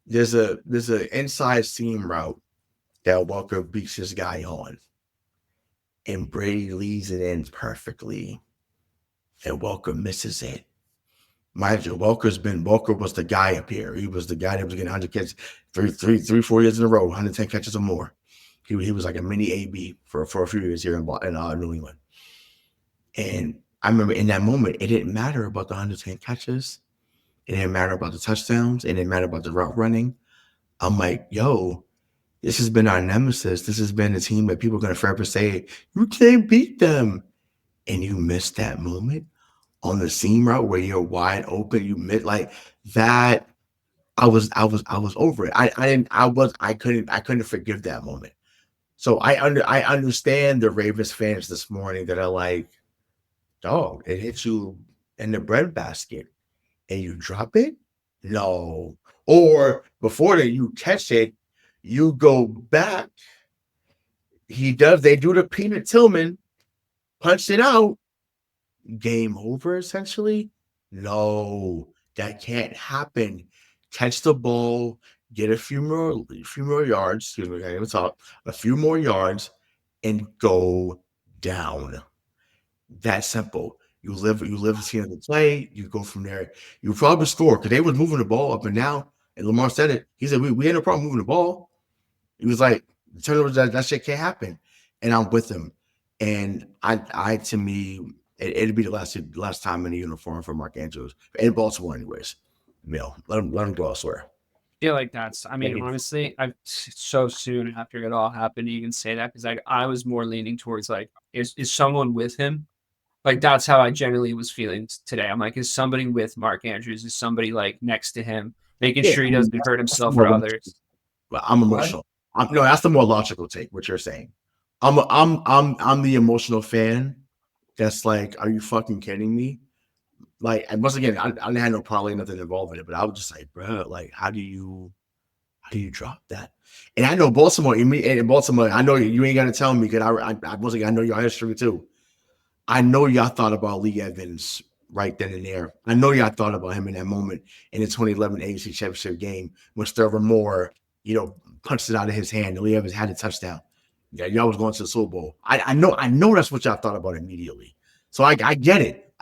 There's an inside seam route that Walker beats his guy on, and Brady leads it in perfectly. And Walker misses it. Mind you, Walker was the guy up here. He was the guy that was getting 100 catches, 4 years in a row, 110 catches or more. He was like a mini AB for a few years here in New England. And I remember in that moment, it didn't matter about the 110 catches. It didn't matter about the touchdowns. It didn't matter about the route running. I'm like, yo, this has been our nemesis. This has been the team that people are going to forever say, you can't beat them. And you missed that moment on the seam route where you're wide open. You missed like that. I was over it. I couldn't forgive that moment. So I understand the Ravens fans this morning that are like, dog, it hits you in the breadbasket and you drop it? No. Or before that, you catch it, you go back. They do the Peanut Tillman. Punched it out, game over essentially. No, that can't happen. Catch the ball, get a few more yards. Excuse me, I can't even talk. A few more yards, and go down. That simple. You live to see another play. You go from there. You probably score because they was moving the ball up and down. And Lamar said it. He said we had no problem moving the ball. He was like, turnovers that shit can't happen. And I'm with him. And I to me, it'd be the last time in a uniform for Mark Andrews in Baltimore, anyways. Let him go elsewhere. Yeah, like honestly, so soon after it all happened, you can say that because I was more leaning towards like, is someone with him? Like that's how I generally was feeling today. I'm like, is somebody with Mark Andrews? Is somebody like next to him, making sure he doesn't hurt himself or others? Well, I'm emotional. No, that's the more logical take. What you're saying. I'm the emotional fan that's like, are you fucking kidding me? Like, and once again, I had no probably nothing involved in it, but I was just like, bro, like, how do you drop that? And I know Baltimore, in Baltimore, I know you ain't got to tell me because I know your history too. I know y'all thought about Lee Evans right then and there. I know y'all thought about him in that moment in the 2011 AFC Championship game when Sterling Moore, punched it out of his hand and Lee Evans had a touchdown. Yeah, y'all was going to the Super Bowl. I know that's what y'all thought about immediately. So I get it.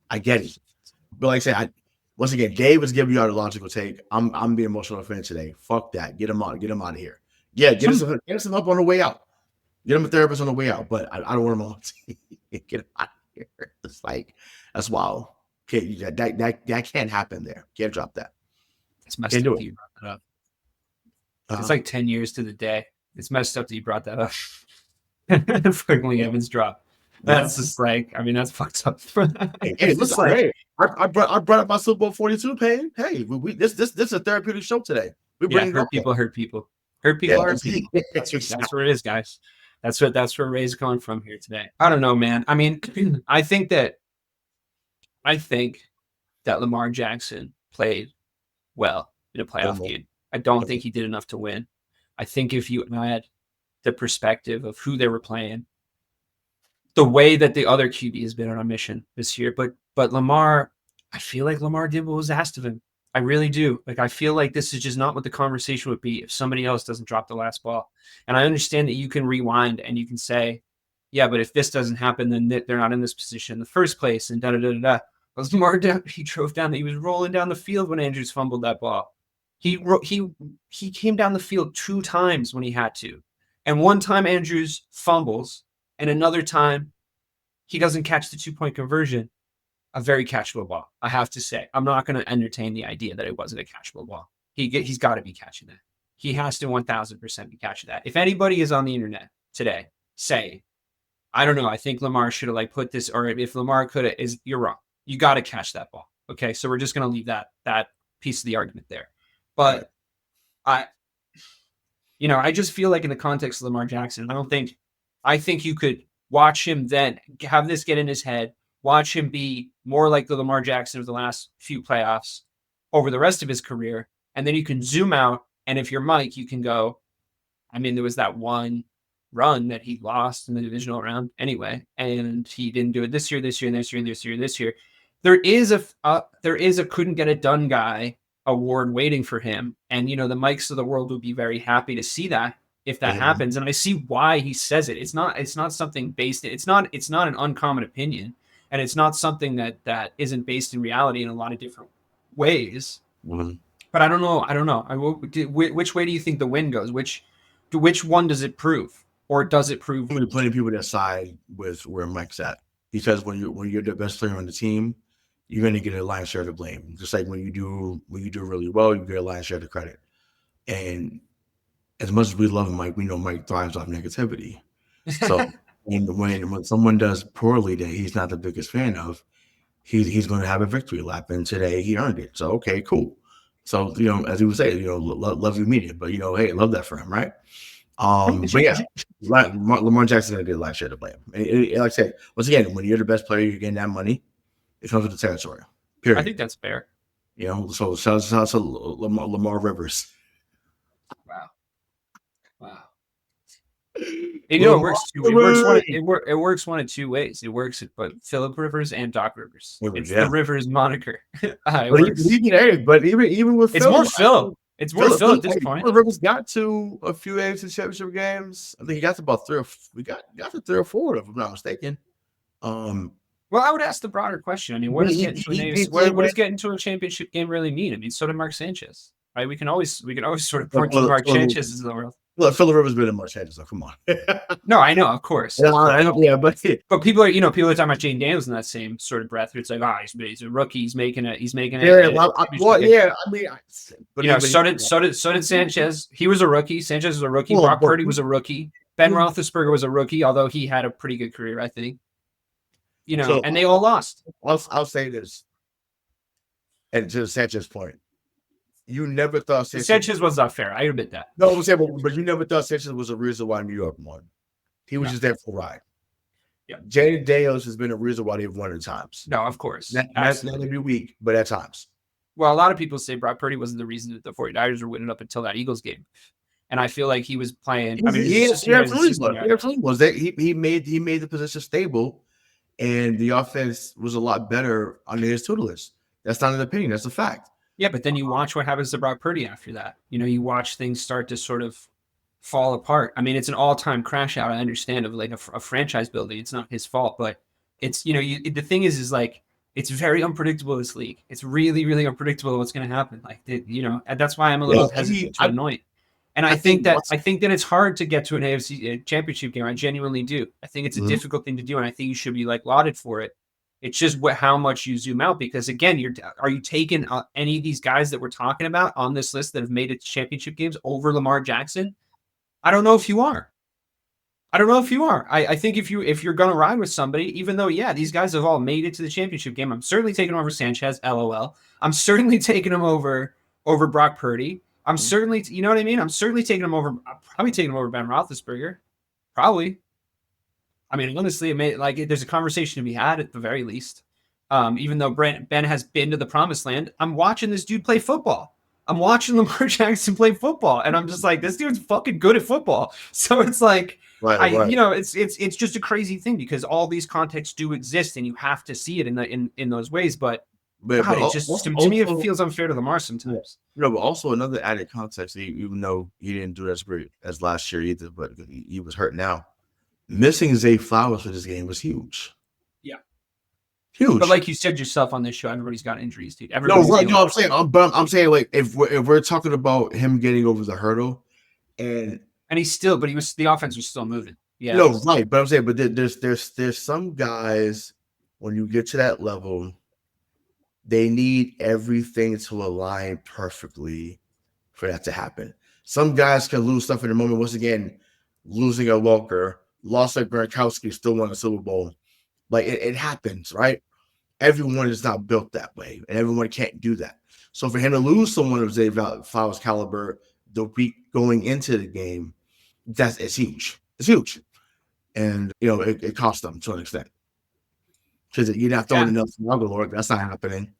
But like I said, once again, Dave was giving y'all the logical take. I'm the emotional fan today. Fuck that. Get him out of here. Yeah, get us some help on the way out. Get him a therapist on the way out. But I don't want him on. Get him out of here. It's like that's wild. Okay, that can't happen there. Can't drop that. It's messed up that you brought that up. It's like 10 years to the day. It's messed up that you brought that up. Fucking Lee Evans drop. That's just like, that's fucked up. Hey, listen, hey, I brought up my Super Bowl 42 pain. Hey, this is a therapeutic show today. We bring hurt people. That's what it is, guys. That's where Ray's going from here today. I don't know, man. I mean, I think that Lamar Jackson played well in a playoff game. I don't think he did enough to win. I think if you had the perspective of who they were playing, the way that the other QB has been on a mission this year, but Lamar, I feel like Lamar did what was asked of him. I really do. Like, I feel like this is just not what the conversation would be if somebody else doesn't drop the last ball. And I understand that you can rewind and you can say, yeah, but if this doesn't happen, then they're not in this position in the first place, and da-da-da-da-da. But Lamar, he drove down, he was rolling down the field when Andrews fumbled that ball. He came down the field 2 times when he had to. And one time Andrews fumbles, and another time he doesn't catch the 2-point conversion. A very catchable ball, I have to say. I'm not going to entertain the idea that it wasn't a catchable ball. He's got to be catching that. He has to 1,000% be catching that. If anybody is on the internet today saying, I don't know, I think Lamar should have put this, or if Lamar could have, you're wrong. You got to catch that ball. Okay, so we're just going to leave that piece of the argument there. But I just feel like in the context of Lamar Jackson, I think you could watch him then have this get in his head, watch him be more like the Lamar Jackson of the last few playoffs over the rest of his career. And then you can zoom out. And if you're Mike, you can go, I mean, there was that one run that he lost in the divisional round anyway, and he didn't do it this year. There is a couldn't get it done guy award waiting for him. And, the Mikes of the world would be very happy to see that if that happens. And I see why he says it. It's not something based. It's not an uncommon opinion. And it's not something that isn't based in reality in a lot of different ways. Mm-hmm. But I don't know. Which way do you think the win goes? Which one does it prove? Or does it prove? There's plenty of people that side with where Mike's at. Because when you're the best player on the team, you're going to get a lion's share of the blame. Just like when you do really well, you get a lion's share of the credit. And as much as we love Mike, we know Mike thrives off negativity. So when someone does poorly that he's not the biggest fan of, he's going to have a victory lap, and today he earned it. So okay, cool. So as he would say, love your media, but hey, love that for him, right? But yeah, Lamar Jackson did last year to blame. And like I said, once again, when you're the best player, you're getting that money. It comes with the territory. Period. I think that's fair. So shout out to Lamar Rivers. Wow. It works one of two ways. It works at but Philip Rivers and Doc Rivers. The Rivers moniker. But even with it's more Philip. It's more Philip at this point. Rivers got to a few AFC Championship games. I think he got to about 3 or 4, if I'm not mistaken. Well, I would ask the broader question. I mean, what does getting to a championship game really mean? I mean, so did Mark Sanchez, right? We can always sort of point to Mark Sanchez as the world. Look, Philip Rivers been in Mark Sanchez, so come on. No, I know, of course. But people are talking about Jayden Daniels in that same sort of breath. It's like, he's a rookie. He's making it. So did Sanchez. He was a rookie. Sanchez was a rookie. Brock Purdy was a rookie. Ben Roethlisberger was a rookie, although he had a pretty good career, I think. And they all lost. I'll say this, and to Sanchez's point, you never thought Sanchez was not fair. I admit that. No, I'm saying, but you never thought Sanchez was a reason why New York won. He was just there for a ride. Yeah, Jayden Daniels has been a reason why they've won at times. No, of course. Not every week, but at times. Well, a lot of people say Brock Purdy wasn't the reason that the 49ers were winning up until that Eagles game. And I feel like he was playing. He absolutely was. He made the position stable, and the offense was a lot better under his tutelage. That's not an opinion. That's a fact. Yeah, but then you watch what happens to Brock Purdy after that. You watch things start to sort of fall apart. I mean, it's an all-time crash out. I understand of like a franchise building. It's not his fault, but it's the thing is like it's very unpredictable, this league. It's really, really unpredictable what's going to happen. Like and that's why I'm a little hesitant to anoint. And I think that it's hard to get to an AFC championship game. I genuinely do. I think it's a difficult thing to do, and I think you should be lauded for it. It's just how much you zoom out, because again, are you taking any of these guys that we're talking about on this list that have made it to championship games over Lamar Jackson? I don't know if you are. I think if you're going to ride with somebody, even though, these guys have all made it to the championship game, I'm certainly taking them over Sanchez, LOL. I'm certainly taking them over Brock Purdy. I'm certainly, you know what I mean? I'm certainly taking them over. I'm probably taking them over Ben Roethlisberger. Probably. I mean, honestly, it may like there's a conversation to be had at the very least. Even though Ben has been to the promised land, I'm watching this dude play football. I'm watching Lamar Jackson play football, and I'm just like, this dude's fucking good at football. So it's like, Right, right. it's just a crazy thing because all these contexts do exist, and you have to see it in those ways. But But God, it just to me it also, feels unfair to Lamar yeah. sometimes. But also another added context, even though he didn't do as great as last year either, but he was hurt now. Missing Zay Flowers for this game was huge. Yeah. Huge. But like you said yourself on this show, everybody's got injuries, dude. No, right. No, I'm saying like if we're talking about him getting over the hurdle, and the offense was still moving. Yeah. No, right. But I'm saying, but there's some guys when you get to that level, they need everything to align perfectly for that to happen. Some guys can lose stuff in the moment. Once again, losing a Walker, lost a Gronkowski, still won a Super Bowl. Like it happens, right? Everyone is not built that way, and everyone can't do that. So for him to lose someone of Zay Flowers' caliber the week going into the game, it's huge. It's huge. And it cost them to an extent because you're not throwing enough Aguilar. That's not happening.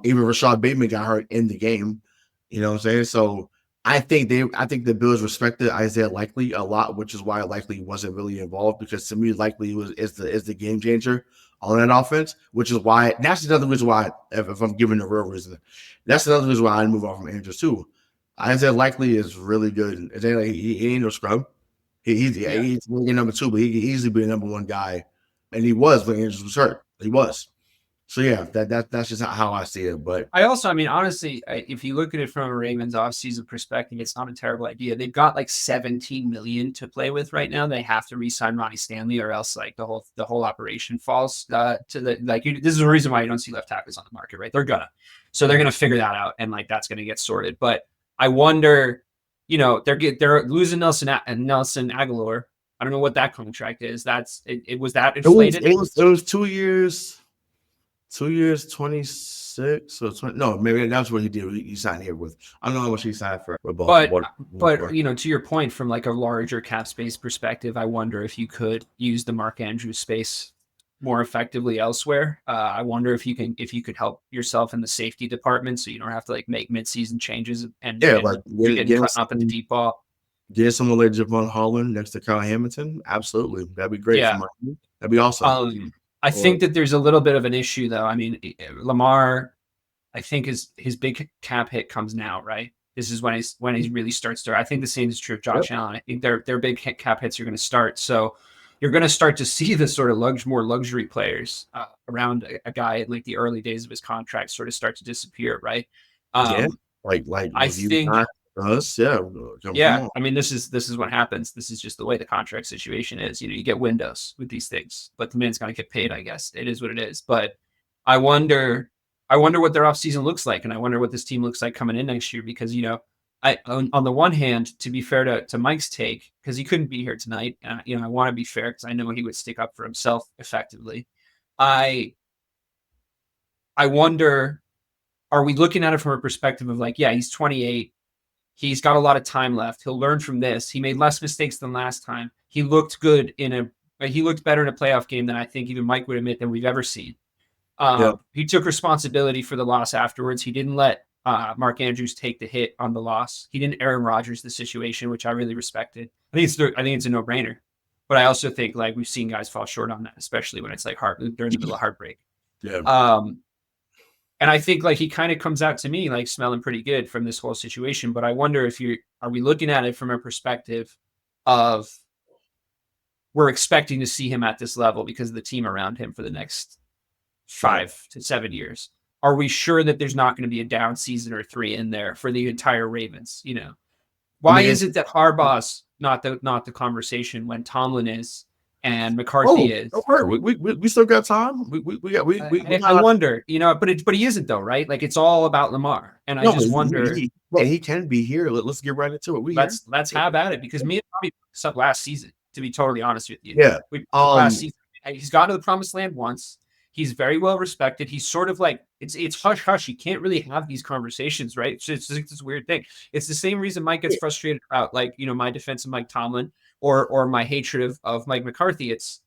Even Rashad Bateman got hurt in the game. You know what I'm saying? So I think the Bills respected Isaiah Likely a lot, which is why Likely wasn't really involved, because to me Likely is the game changer on that offense, which is why that's another reason why, if I'm giving the real reason, that's another reason why I move on from Andrews too. Isaiah Likely is really good. He ain't no scrub. He's number 2, but he could easily be a number 1 guy, and he was when Andrews was hurt. He was. So yeah, that's just how I see it. But honestly, if you look at it from a Ravens offseason perspective, it's not a terrible idea. They've got like $17 million to play with right now. They have to re-sign Ronnie Stanley, or else like the whole operation falls to the this is the reason why you don't see left tackles on the market, right? They're gonna figure that out, and like that's gonna get sorted. But I wonder, they're losing Nelson Aguilar. I don't know what that contract is. Was that inflated? It was 2 years. 2 years, 26 or 20. No, maybe that's what he did. He signed here with. I don't know how much he signed for. But to your point, from like a larger cap space perspective, I wonder if you could use the Mark Andrews space more effectively elsewhere. I wonder if you could help yourself in the safety department, so you don't have to like make mid-season changes and getting cut up in the deep ball. Get someone like Javon Holland next to Kyle Hamilton. Absolutely, that'd be great. Yeah, that'd be awesome. I think that there's a little bit of an issue, though. I mean, Lamar, I think his big cap hit comes now, right? This is when he really starts to. I think the same is true of Josh Allen. I think their big cap hits are going to start. So you're going to start to see the sort of more luxury players around a guy in like the early days of his contract sort of start to disappear, right? Like I think us, yeah. I mean, this is what happens. This is just the way the contract situation is. You get windows with these things, but the man's got to get paid. I guess it is what it is. But I wonder what their offseason looks like, and I wonder what this team looks like coming in next year. Because on the one hand, to be fair to Mike's take, because he couldn't be here tonight, I want to be fair because I know he would stick up for himself effectively. I wonder, are we looking at it from a perspective of like, yeah, he's 28. He's got a lot of time left. He'll learn from this. He made less mistakes than last time. He looked good he looked better in a playoff game than I think even Mike would admit than we've ever seen. He took responsibility for the loss afterwards. He didn't let Mark Andrews take the hit on the loss. He didn't Aaron Rodgers the situation, which I really respected. I think it's a no-brainer. But I also think like we've seen guys fall short on that, especially when it's like during the middle of heartbreak. Yeah. And I think like he kind of comes out to me like smelling pretty good from this whole situation. But I wonder are we looking at it from a perspective of we're expecting to see him at this level because of the team around him for the next 5 to 7 years? Are we sure that there's not going to be a down season or 3 in there for the entire Ravens? Why is it that Harbaugh's not the conversation when Tomlin is? And McCarthy is. We still got time. I wonder, but he isn't though, right? Like it's all about Lamar, and I just wonder. He can be here. Let's get right into it. Let's have at it because me and Bobby picked up last season. To be totally honest with you, yeah. Last season, he's gotten to the promised land once. He's very well respected. He's sort of like it's hush hush. You can't really have these conversations, right? It's just this weird thing. It's the same reason Mike gets frustrated about like my defense of Mike Tomlin. or my hatred of Mike McCarthy. It's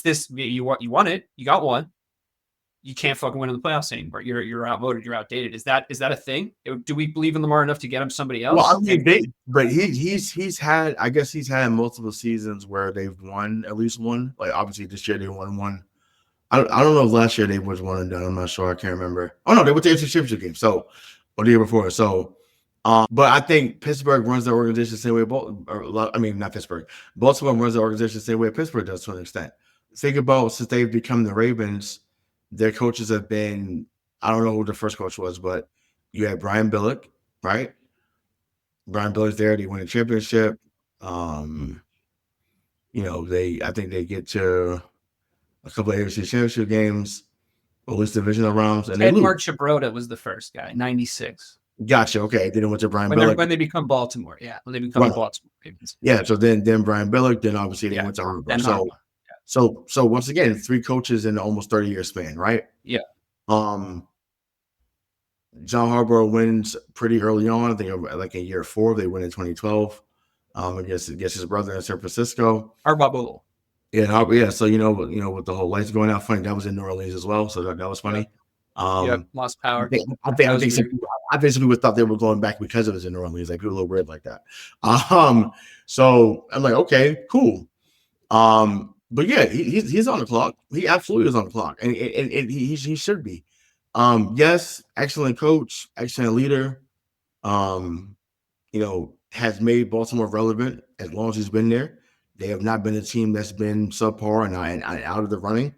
this, you want it, you got one. You can't fucking win in the playoffs anymore. You're outvoted. You're outdated. Is that a thing? Do we believe in Lamar enough to get him somebody else? Well, I mean, he's had, I guess he's had multiple seasons where they've won at least one. Like obviously this year they won one. I don't know if last year they was one and done. I'm not sure. I can't remember. Oh no, they went to the AFC Championship game. So, or the year before. So, but I think Pittsburgh runs their organization the same way. Not Pittsburgh. Baltimore runs their organization the same way Pittsburgh does to an extent. Think about since they've become the Ravens, their coaches have been, I don't know who the first coach was, but you had Brian Billick, right? Brian Billick's there. They win a championship. I think they get to a couple of AFC Championship games, or at least divisional rounds. And Mark Chabrota was the first guy, 96. Gotcha. Okay. Then it went to Brian Billick. When they become Baltimore. Yeah. When they become Baltimore Ravens. Yeah. So then Brian Billick, then obviously they went to Harbaugh. So once again, 3 coaches in almost 30-year span, right? Yeah. John Harbaugh wins pretty early on. I think like in year 4, they win in 2012. Against his brother in San Francisco. Harbaugh. Yeah. So with the whole lights going out, funny, that was in New Orleans as well. So that was funny. Lost power. I basically thought they were going back because it was in New Orleans. Like people are weird like that. So I'm like, okay, cool. But yeah, he's on the clock. He absolutely is on the clock, and he should be. Yes, excellent coach, excellent leader. Has made Baltimore relevant as long as he's been there. They have not been a team that's been subpar and out of the running.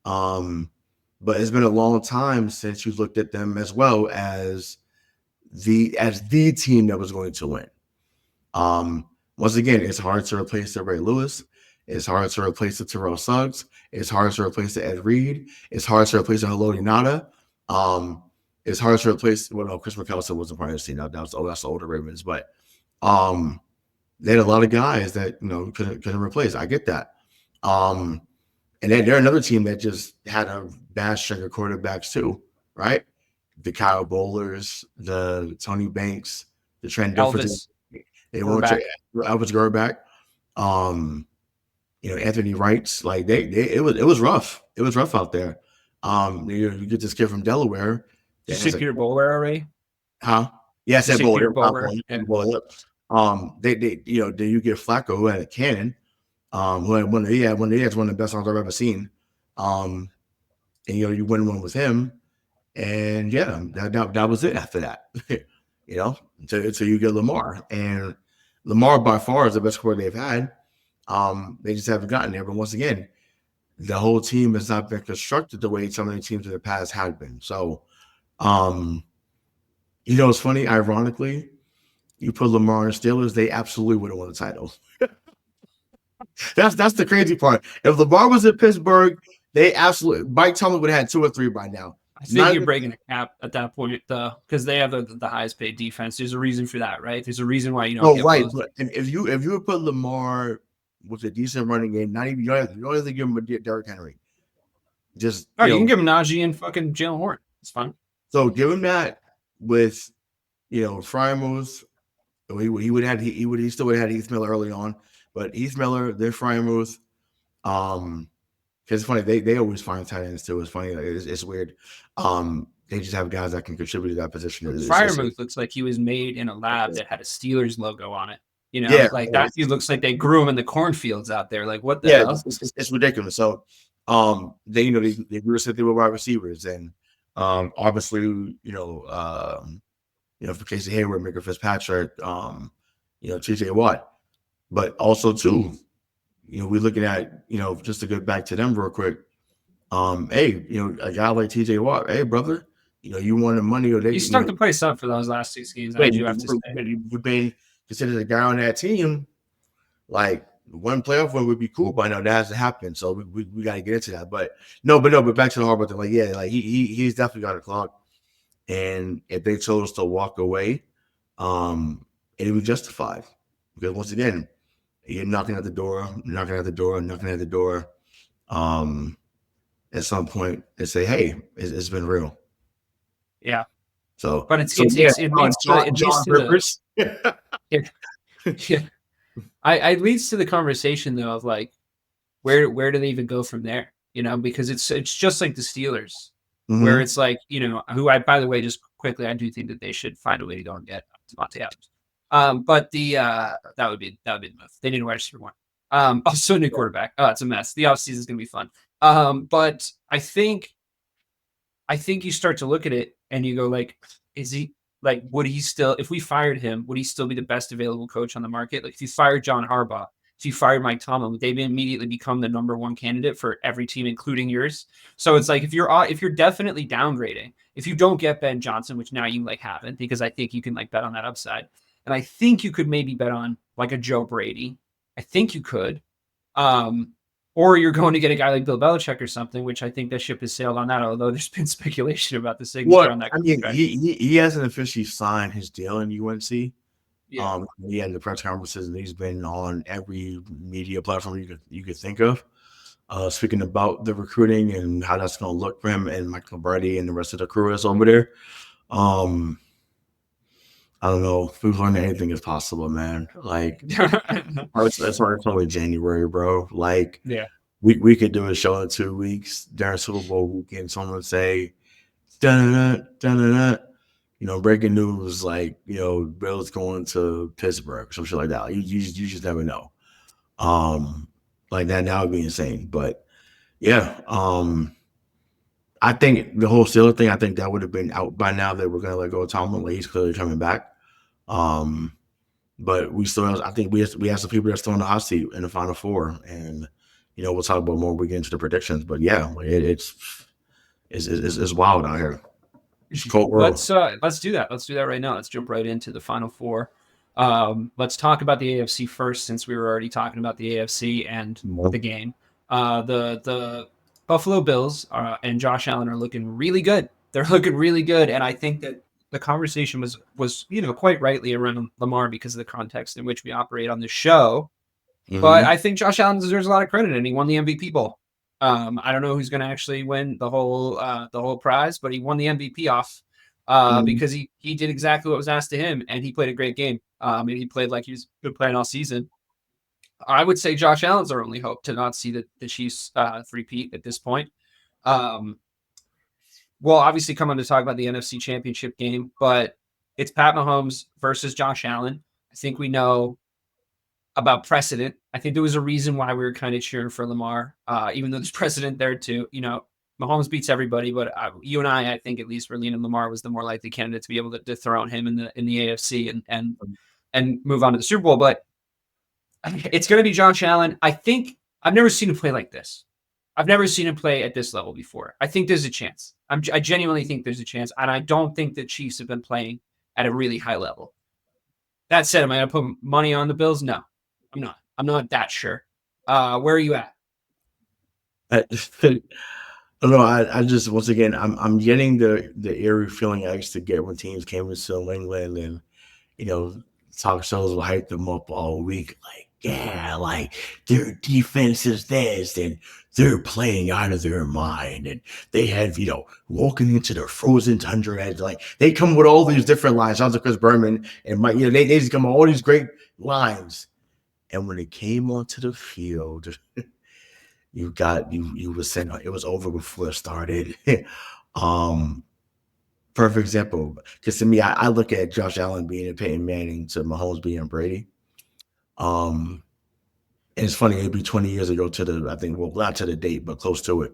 But it's been a long time since you looked at them as well as the team that was going to win. Once again, it's hard to replace the Ray Lewis. It's hard to replace the Terrell Suggs. It's hard to replace the Ed Reed. It's hard to replace the Haloti Ngata. It's hard to replace. Well, no, Chris McKelson wasn't part of the team. That's the older Ravens, but they had a lot of guys that couldn't replace. I get that. And then they're another team that just had a bad string of quarterbacks too, right? The Kyle Bowlers, the Tony Banks, the Trent Dilfer. They went to Elvis Gerback. Anthony Wrights, like it was rough. It was rough out there. You get this kid from Delaware. Did you say Peter Bowler already? Huh? Yeah, I said Bowler. Then you get Flacco, who had a cannon, who had one of the best arms I've ever seen. And you win one with him, and yeah, that was it after that. Until you get Lamar, and Lamar by far is the best quarterback they've had. They just haven't gotten there. But once again, the whole team has not been constructed the way some of the teams in the past had been. So, it's funny. Ironically, you put Lamar and Steelers, they absolutely would have won the title. That's the crazy part. If Lamar was in Pittsburgh, they absolutely. Mike Tomlin would have had 2 or 3 by now. I think you're breaking a cap at that point, because they have the highest paid defense. There's a reason for that, right? There's a reason why you don't. Oh, right. But if you would put Lamar with a decent running game, not even you don't have to give him a Derrick Henry. Just you can give him Najee and fucking Jalen Hurts. It's fine. So give him that with Freiermuth. He still would have had Heath Miller early on, but Heath Miller, then Freiermuth. Because it's funny, they always find tight ends too. It's funny, it's weird. They just have guys that can contribute to that position. Freiermuth looks like he was made in a lab that had a Steelers logo on it. That dude looks like they grew him in the cornfields out there. Like what the hell? It's ridiculous. So they grew something with wide receivers, and obviously for Casey Hayward, Micah Fitzpatrick, TJ Watt, but also too, we're looking at just to get back to them real quick. Hey, a guy like TJ Watt, hey brother, you wanted money or they you stuck the place up for those last 6 games. I do have to say, you've been considered a guy on that team. Like one playoff win would be cool, but I know that hasn't happened, so we got to get into that. But back to the Harbaugh thing. He's definitely got a clock, and if they chose to walk away, it was justified because once again, you're knocking at the door. At some point, they say, "Hey, it's been real." Yeah. So, but it leads to I leads to the conversation though of like where do they even go from there? You know, because it's just like the Steelers, where Mm-hmm. it's like, you know, who I by the way, just quickly, I do think that they should find a way to go and get Devontae Adams. But that would be the move. They need a wide receiver one. Also a new quarterback. Oh, it's a mess. The offseason is gonna be fun. But I think you start to look at it and you go like, is he like would he still if we fired him, would he still be the best available coach on the market? Like if you fired John Harbaugh, if you fired Mike Tomlin, would they immediately become the number one candidate for every team, including yours? So it's like if you're definitely downgrading, if you don't get Ben Johnson, which now you like haven't, because I think you can like bet on that upside. And I think you could maybe bet on like a Joe Brady. I think you could. Um, or you're going to get a guy like Bill Belichick or something, which I think that ship has sailed on that, although there's been speculation about the signature What on that I mean, contract. he hasn't officially signed his deal in UNC. Yeah. He had the press conferences, and he's been on every media platform you could think of, speaking about the recruiting and how that's going to look for him and Michael Brady and the rest of the crew is over there. I don't know. If we've learned anything is possible, man. Like, it's only January, bro. Like, Yeah. we could do a show in 2 weeks during Super Bowl weekend. Someone would say, da da da. Breaking news, like, Bill's going to Pittsburgh, some shit like that. You just never know. Like that would be insane. But yeah, I think the whole Steelers thing, I think that would have been out by now. That we're gonna let go of Tomlin. Like, he's clearly coming back. Um, but we still have, I think we have some people that are still in the hot seat in the Final Four, and we'll talk about more when we get into the predictions. But yeah, like, it's wild out here. It's a cold world. Let's do that. Let's do that right now. Let's jump right into the Final Four. Let's talk about the AFC first, since we were already talking about the AFC and the game. The Buffalo Bills and Josh Allen are looking really good. They're looking really good, and I think that the conversation was quite rightly around Lamar because of the context in which we operate on this show. But I think Josh Allen deserves a lot of credit, and he won the MVP bowl. I don't know who's going to actually win the whole prize, but he won the MVP off because he did exactly what was asked of him, and he played a great game. And he played like he was been playing all season. I would say Josh Allen's our only hope to not see the Chiefs three-peat at this point. We'll obviously come on to talk about the NFC Championship game, but it's Pat Mahomes versus Josh Allen. I think we know about precedent. I think there was a reason why we were kind of cheering for Lamar, even though there's precedent there too. Mahomes beats everybody, but you and I think at least we're leaning Lamar was the more likely candidate to be able to dethrone him in the AFC and move on to the Super Bowl. But it's going to be Josh Allen. I think I've never seen him play like this. I've never seen him play at this level before. I think there's a chance. I genuinely think there's a chance, and I don't think the Chiefs have been playing at a really high level. That said, am I going to put money on the Bills? No, I'm not. I'm not that sure. Where are you at? No, I just once again I'm getting the eerie feeling I used to get when teams came to New England and talk shows will hype them up all week. Like, yeah, like their defense is this, and they're playing out of their mind, and they have walking into the frozen tundra. And like they come with all these different lines. Sounds like Chris Berman and Mike. They just come with all these great lines. And when it came onto the field, you were saying it was over before it started. Perfect example, because to me, I look at Josh Allen being a Peyton Manning to Mahomes being Brady. And it's funny, it'd be 20 years ago I think, well, not to the date, but close to it.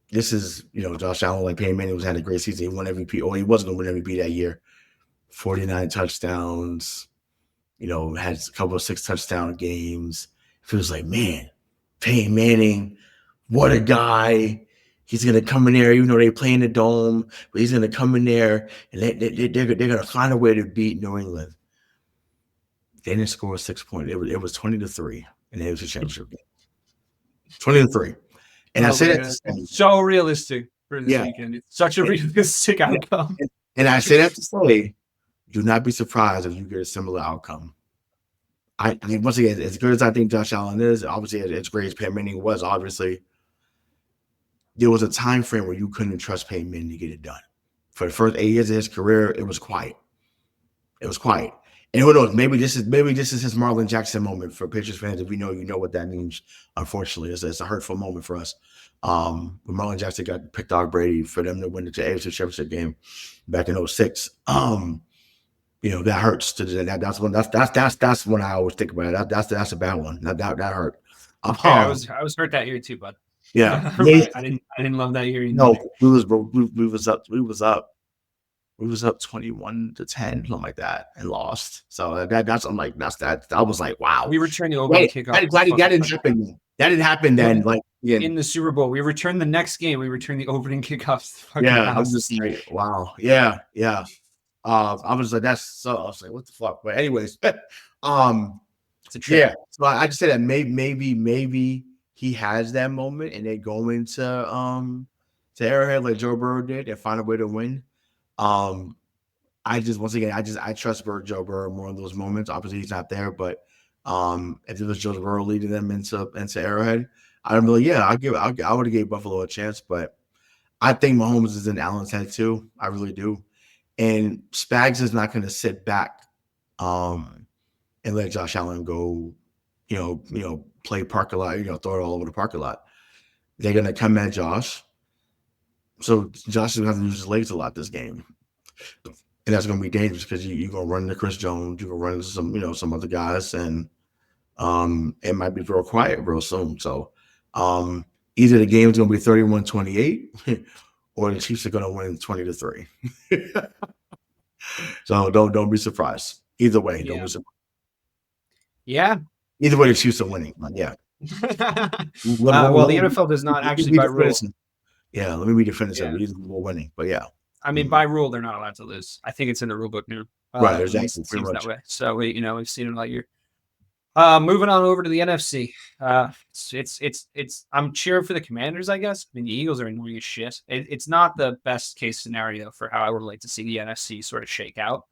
This is, Josh Allen, like Peyton Manning had a great season. He won MVP. Oh, he wasn't going to win MVP that year. 49 touchdowns, had a couple of 6-touchdown games. It feels like, man, Peyton Manning, what a guy. He's going to come in there, even though they play in the dome, but he's going to come in there and they're going to find a way to beat New England. They didn't score 6 points. It was 20-3, and it was a championship game. 20-3. And I said that it's so realistic for this weekend. It's such a realistic outcome. And I say that to say, do not be surprised if you get a similar outcome. I mean, once again, as good as I think Josh Allen is, obviously as great as Peyton Manning was, obviously, there was a time frame where you couldn't trust Peyton Manning to get it done. For the first 8 years of his career, it was quiet. It was quiet. And who knows? Maybe this is his Marlon Jackson moment for Patriots fans. If we know, you know what that means. Unfortunately, it's a hurtful moment for us. When Marlon Jackson got picked out Brady for them to win the AFC Championship game back in 06. That hurts. That's when I always think about it. That's a bad one. That hurt. Okay, I was hurt that year too, bud. Yeah, I didn't love that year. No, we was up 21-10, something like that, and lost. So that's I'm like, that's that. I was like, wow. We returned the opening kickoff. That didn't happen. That didn't happen then. Like in the Super Bowl, we returned the next game. We returned the opening kickoffs. Yeah, I was just like, wow. Yeah. I was like, I was like, what the fuck? But anyways, it's a trip. Yeah. So I just said that maybe he has that moment and they go into Arrowhead like Joe Burrow did and find a way to win. I trust Joe Burrow more in those moments. Obviously, he's not there, but if it was Joe Burrow leading them into Arrowhead, I would have gave Buffalo a chance, but I think Mahomes is in Allen's head too. I really do. And Spags is not going to sit back and let Josh Allen go, play parking lot, throw it all over the parking lot. They're going to come at Josh. So Josh is going to have to use his legs a lot this game. And that's going to be dangerous because you're going to run into Chris Jones. You're going to run into some other guys. And it might be real quiet real soon. So either the game is going to be 31-28 or the Chiefs are going to win 20-3. So don't be surprised. Either way, don't be surprised. Yeah. Either way, the Chiefs are winning. Yeah. Well, the NFL does not actually by rule. Yeah, let me be definitive. We're winning, but yeah. I mean, by rule, they're not allowed to lose. I think it's in the rule book now. Right, exactly. It seems that way. So we've seen it all year. Moving on over to the NFC. I'm cheering for the Commanders, I guess. I mean, the Eagles are annoying as shit. It's not the best case scenario for how I would like to see the NFC sort of shake out.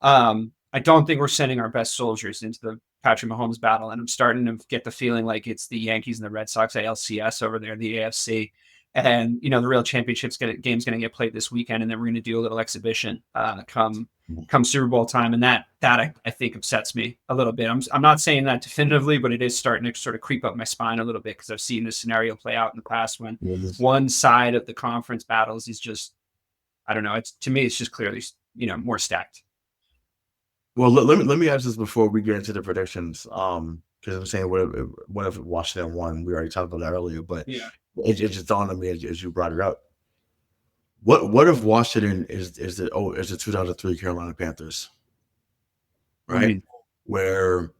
I don't think we're sending our best soldiers into the Patrick Mahomes battle, and I'm starting to get the feeling like it's the Yankees and the Red Sox ALCS over there in the AFC. And, the real championship's game's going to get played this weekend, and then we're going to do a little exhibition come Super Bowl time. And that I think upsets me a little bit. I'm not saying that definitively, but it is starting to sort of creep up my spine a little bit because I've seen this scenario play out in the past when one side of the conference battles is just, I don't know. To me, it's just clearly, more stacked. Well, let me ask this before we get into the predictions. Because I'm saying what if Washington won? We already talked about that earlier, but yeah. It just dawned on me as you brought it up. What if Washington is the 2003 Carolina Panthers, right? Where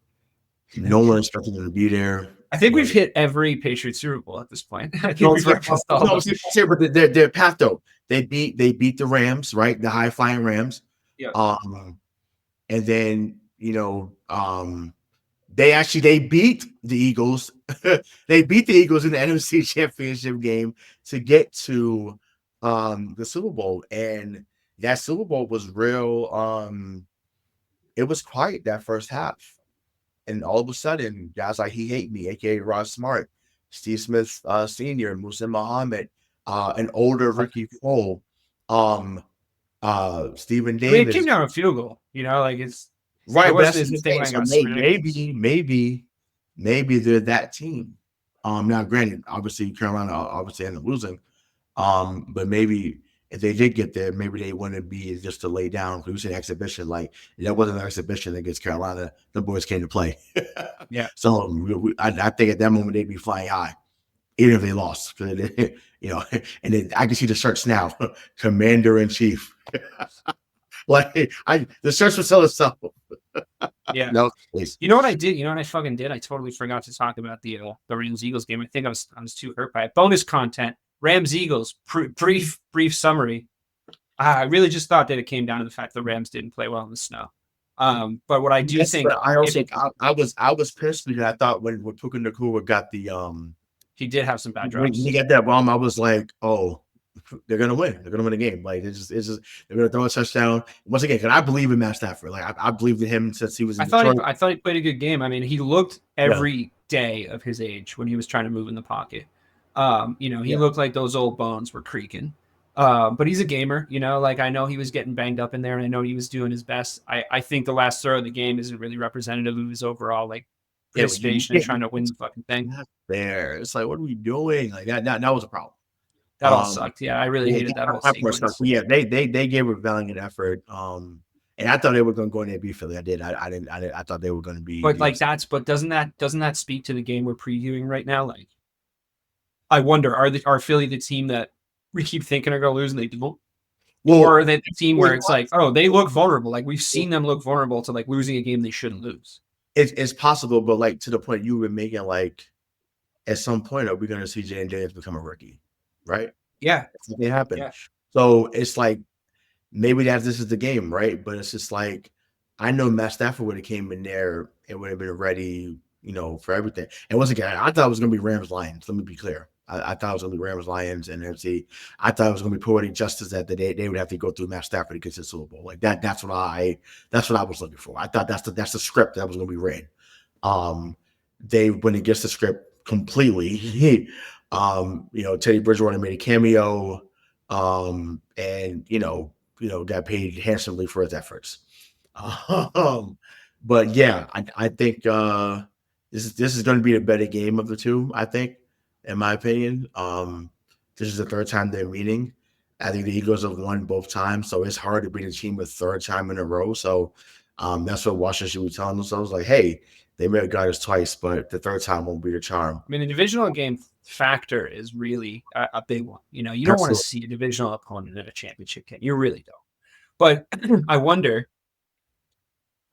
no one expected them to be there. I think we've hit every Patriots Super Bowl at this point. But their path though. They beat the Rams, right? The high flying Rams. Yeah. And then they beat the Eagles. They beat the Eagles in the NFC Championship game to get to the Super Bowl. And that Super Bowl was real. It was quiet that first half. And all of a sudden, guys like He Hate Me, aka Ross Smart, Steve Smith Sr., Musa Muhammad, an older Ricky Cole, Stephen Davis. I mean, it came down to a field goal, it's right. But maybe they're that team. Now, granted, obviously Carolina ended up losing. But maybe if they did get there, maybe they wouldn't be just to lay down. Because we said exhibition, like that wasn't an exhibition against Carolina. The boys came to play. Yeah. So I think at that moment they'd be flying high, even if they lost. And then I can see the shirts now, Commander in Chief. The shirts will sell itself. Yeah. No. You know what I did? You know what I fucking did? I totally forgot to talk about the Rams Eagles game. I think I was too hurt by it. Bonus content. Rams Eagles. Brief summary. I really just thought that it came down to the fact the Rams didn't play well in the snow. But what I do think, I was pissed because I thought when Puka Nacua got the he did have some bad drops. When he got that bomb, I was like, oh, they're gonna win. They're gonna win the game. Like it's just they're gonna throw a touchdown once again. Because I believe in Matt Stafford. Like I believed in him since he was. I thought he played a good game. I mean, he looked every day of his age when he was trying to move in the pocket. He looked like those old bones were creaking. But he's a gamer, like I know he was getting banged up in there and I know he was doing his best. I think the last throw of the game isn't really representative of his overall like Yeah, but you participation and trying to win the fucking thing. not there. It's like, what are we doing? Like that was a problem. That all sucked. Yeah, I really Yeah, hated that whole that part sucked. sequence. Yeah, they gave a valiant effort. And I thought they were going to go in there and beat Philly. I did. I didn't. I thought they were going to be. But like doesn't that speak to the game we're previewing right now? Like, I wonder, are Philly the team that we keep thinking are going to lose and they don't? Well, or are they the team where it's like, oh, they look vulnerable? Like we've seen them look vulnerable to like losing a game they shouldn't lose. it's possible, but like to the point you were making, like at some point are we going to see Jayden Daniels become a rookie, right? Yeah, It happened. yeah. So it's like maybe this is the game, right? But it's just like I know Matt Stafford would have came in there and would have been ready, for everything. And once again, I thought it was going to be Rams Lions. Let me be clear. I thought it was going to be Rams Lions and NFC. I thought it was going to be poetic justice that they would have to go through Matt Stafford to get to the Super Bowl. Like that. That's what I was looking for. I thought that's the script that was going to be read. They went against the script completely. Teddy Bridgewater made a cameo, and got paid handsomely for his efforts. But yeah, I think this is going to be the better game of the two. I think, in my opinion, this is the third time they're meeting. I think the Eagles have won both times, so it's hard to beat a team a third time in a row. So that's what Washington should be telling themselves, like, hey, they may have got us twice, but the third time won't be the charm. I mean, the divisional game factor is really a big one. You don't want to see a divisional opponent in a championship game. You really don't. But I wonder,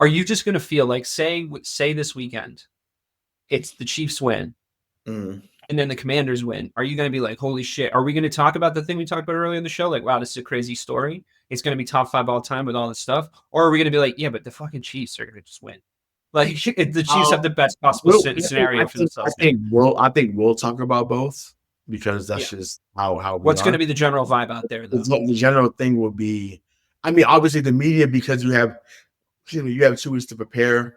are you just going to feel like, say this weekend, it's the Chiefs win, and then the Commanders win? Are you going to be like, holy shit? Are we going to talk about the thing we talked about earlier in the show? Like, wow, this is a crazy story. It's going to be top 5 all time with all this stuff. Or are we going to be like, yeah, but the fucking Chiefs are going to just win? Like the Chiefs have the best possible scenario for themselves. I think we'll talk about both because that's just how. What's going to be the general vibe out there, though? The general thing will be, I mean, obviously the media, because you have 2 weeks to prepare,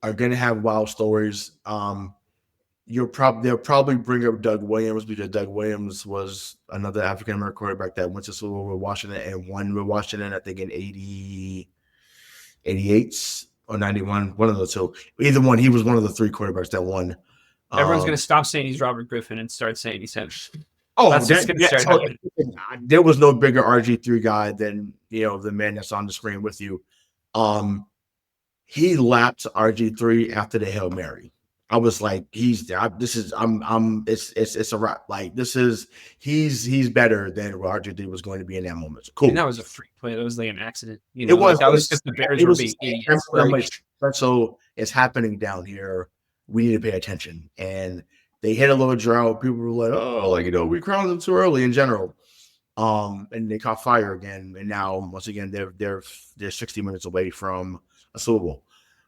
are going to have wild stories. They'll probably bring up Doug Williams because Doug Williams was another African American quarterback that went to Super Bowl with Washington and won with Washington, I think in 88 or 91, one of the two. Either one, he was one of the 3 quarterbacks that won. Everyone's going to stop saying he's Robert Griffin and start saying he's him. There was no bigger RG3 guy than the man that's on the screen with you. He lapped RG3 after the Hail Mary. I was like, it's a wrap. Like he's better than what RG3 was going to be in that moment. Cool. And that was a freak play. That was like an accident. It was. That was just the Bears were being idiots. So it's happening down here. We need to pay attention. And they hit a little drought. People were like, oh, we crowned them too early in general. And they caught fire again. And now, once again, they're 60 minutes away from a Super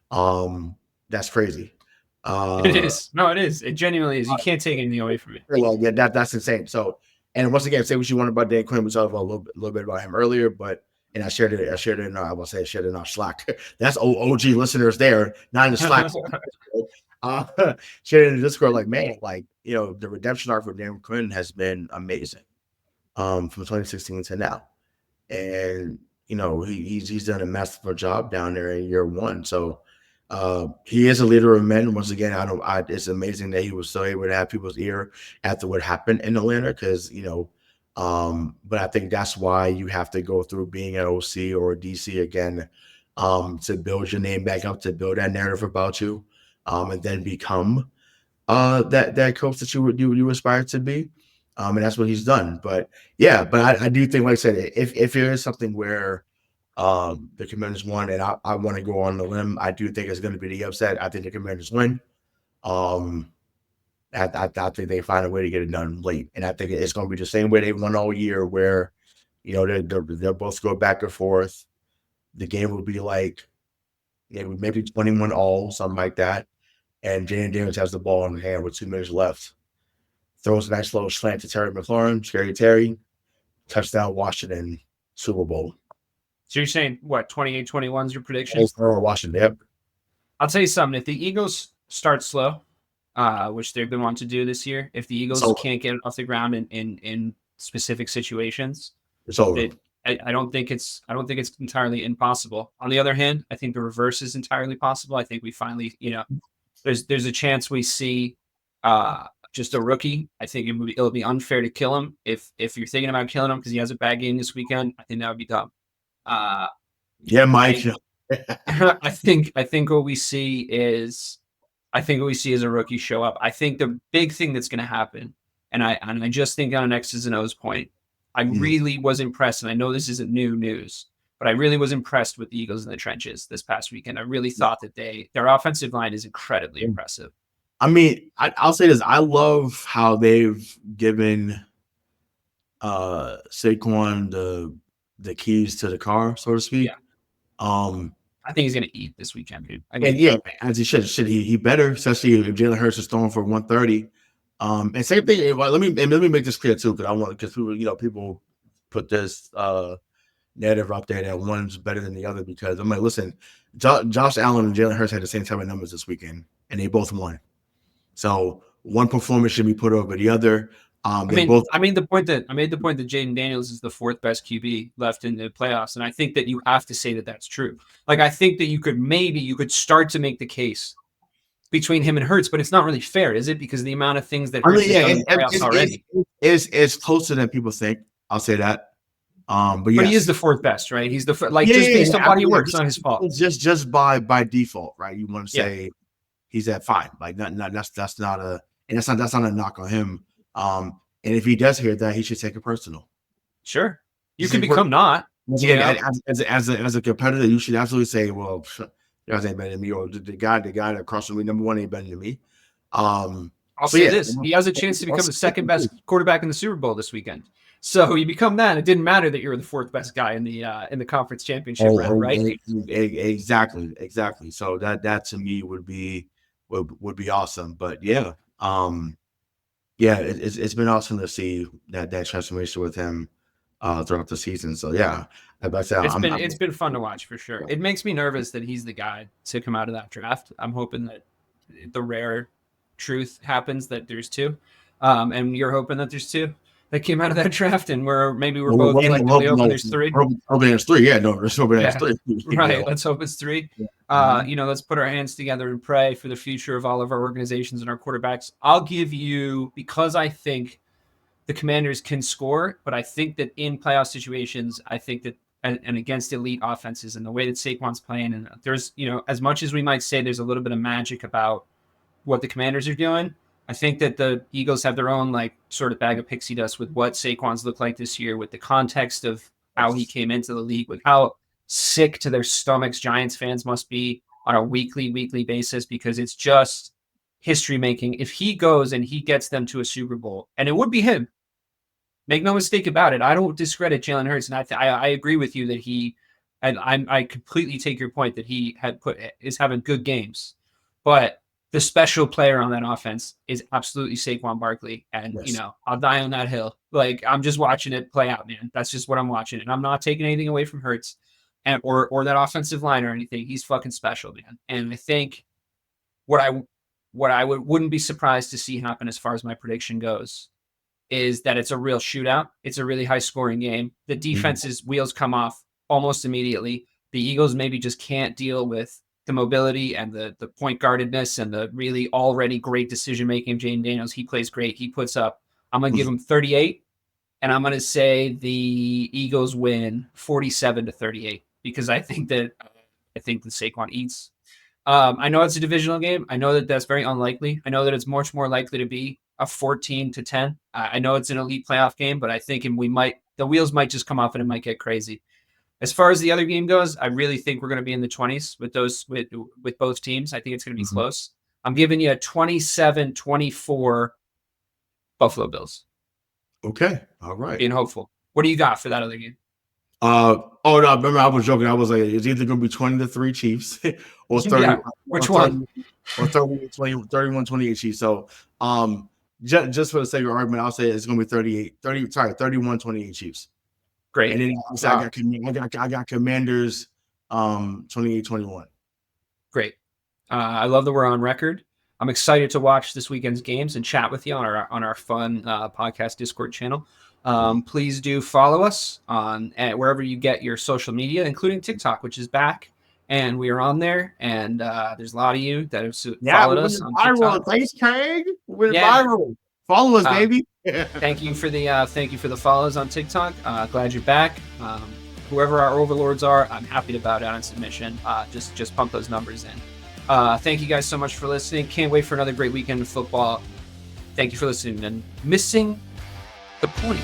Bowl. That's crazy. It is. No, it is. It genuinely is. You can't take anything away from it. Well, yeah, that's insane. So, and once again, say what you want about Dan Quinn. We talked about a little bit about him earlier, and I shared it in our Slack. That's OG listeners there, not in the Slack. Shared it in the Discord, like, man, the redemption arc for Dan Quinn has been amazing. From 2016 to now. And he's done a masterful job down there in year 1. So he is a leader of men. Once again, it's amazing that he was so able to have people's ear after what happened in Atlanta, because but I think that's why you have to go through being an OC or a DC again, to build your name back up, to build that narrative about you, and then become that coach that you aspire to be. And that's what he's done. But yeah, but I do think, like I said, if there is something where the Commanders won, and I want to go on the limb, I do think it's going to be the upset. I think the Commanders win. I think they find a way to get it done late, and I think it's going to be the same way they won all year, where they'll both go back and forth. The game will be like maybe 21-all, something like that, and Jayden Daniels has the ball in hand with 2 minutes left. Throws a nice little slant to Terry McLaurin, Scary Terry, touchdown Washington, Super Bowl. So you're saying, what, 28-21 is your prediction? Or Washington, yep. I'll tell you something. If the Eagles start slow, which they've been wanting to do this year, if the Eagles can't get it off the ground in specific situations. It's over. I don't think it's entirely impossible. On the other hand, I think the reverse is entirely possible. I think we finally, there's a chance we see just a rookie. I think it'll be unfair to kill him if you're thinking about killing him because he has a bad game this weekend. I think that would be dumb. Yeah, Mike. I think what we see is a rookie show up. I think the big thing that's going to happen, and I just think on an X's and O's point, I really was impressed, and I know this isn't new news, but I really was impressed with the Eagles in the trenches this past weekend. I really thought that their offensive line is incredibly impressive. I mean, I'll say this. I love how they've given Saquon the keys to the car, so to speak. Yeah. I think he's going to eat this weekend, dude. And yeah, as he should. He better, especially if Jalen Hurts is throwing for 130. And same thing. Let me make this clear too, because people put this narrative out there that one's better than the other. Because I'm like, listen, Josh Allen and Jalen Hurts had the same type of numbers this weekend, and they both won. So one performance should be put over the other. I made the point that Jayden Daniels is the fourth best QB left in the playoffs, and I think that you have to say that that's true. Like, I think that you could start to make the case between him and Hurts, but it's not really fair, is it? Because the amount of things that Hurts has done in the playoffs already is closer than people think. I'll say that. But he is the fourth best, right? He's just based on body work. It's not his fault. Just by default, right? You want to say he's at 5. Like, that's not a knock on him. And if he does hear that, he should take it personal. Sure, you can become not. Yeah, as a competitor, you should absolutely say, "Well, you guys ain't better than me," or the guy that across from me, number one, ain't better than me. I'll say this: he has a chance to become the second best quarterback in the Super Bowl this weekend. So you become that. It didn't matter that you were the fourth best guy in the conference championship round, right? Exactly. So that to me would be awesome. But it's been awesome to see that transformation with him throughout the season. So it's been fun to watch for sure. It makes me nervous that he's the guy to come out of that draft. I'm hoping that the rare truth happens that there's 2, and you're hoping that there's 2 that came out of that draft, and we're both collectively hoping there's 3. Hoping there's 3. Yeah, no, let's hope there's 3. Right. Let's hope it's 3. Let's put our hands together and pray for the future of all of our organizations and our quarterbacks. I'll give you, because I think the Commanders can score, but I think that in playoff situations, I think that and against elite offenses and the way that Saquon's playing, and there's, as much as we might say there's a little bit of magic about what the Commanders are doing, I think that the Eagles have their own sort of bag of pixie dust with what Saquon's looked like this year, with the context of how he came into the league, with how sick to their stomachs Giants fans must be on a weekly basis, because it's just history making. If he goes and he gets them to a Super Bowl, and it would be him, make no mistake about it. I don't discredit Jalen Hurts, and I agree with you that I completely take your point that he is having good games, but the special player on that offense is absolutely Saquon Barkley. And, I'll die on that hill. I'm just watching it play out, man. That's just what I'm watching. And I'm not taking anything away from Hurts or that offensive line or anything. He's fucking special, man. And I think what I wouldn't be surprised to see happen as far as my prediction goes is that it's a real shootout. It's a really high scoring game. The defense's wheels come off almost immediately. The Eagles maybe just can't deal with the mobility and the point guardedness and the really already great decision-making of Jayden Daniels. He plays great. He puts up, I'm going to give him 38, and I'm going to say the Eagles win 47-38, because I think that Saquon eats. I know it's a divisional game. I know that that's very unlikely. I know that it's much more likely to be a 14-10. I know it's an elite playoff game, but I think the wheels might just come off and it might get crazy. As far as the other game goes, I really think we're going to be in the 20s with both teams. I think it's going to be close. I'm giving you a 27-24 Buffalo Bills. Okay. All right. Being hopeful. What do you got for that other game? No, remember I was joking. I was like, it's either going to be 20-3 Chiefs or 30. Yeah, which one? Or 31-28 Chiefs. So just for the sake of argument, I'll say it's going to be 31-28 Chiefs. Great. And then I got Commanders 28-21. Great. I love that we're on record. I'm excited to watch this weekend's games and chat with you on our fun podcast Discord channel. Please do follow us on wherever you get your social media, including TikTok, which is back. And we are on there. And there's a lot of you that have followed us on TikTok. Thanks, Craig. We went Yeah. viral. Follow us, baby. Thank you for the follows on TikTok. Glad you're back. Whoever our overlords are, I'm happy to bow down in submission. Just pump those numbers in. Thank you guys so much for listening. Can't wait for another great weekend of football. Thank you for listening and missing the point.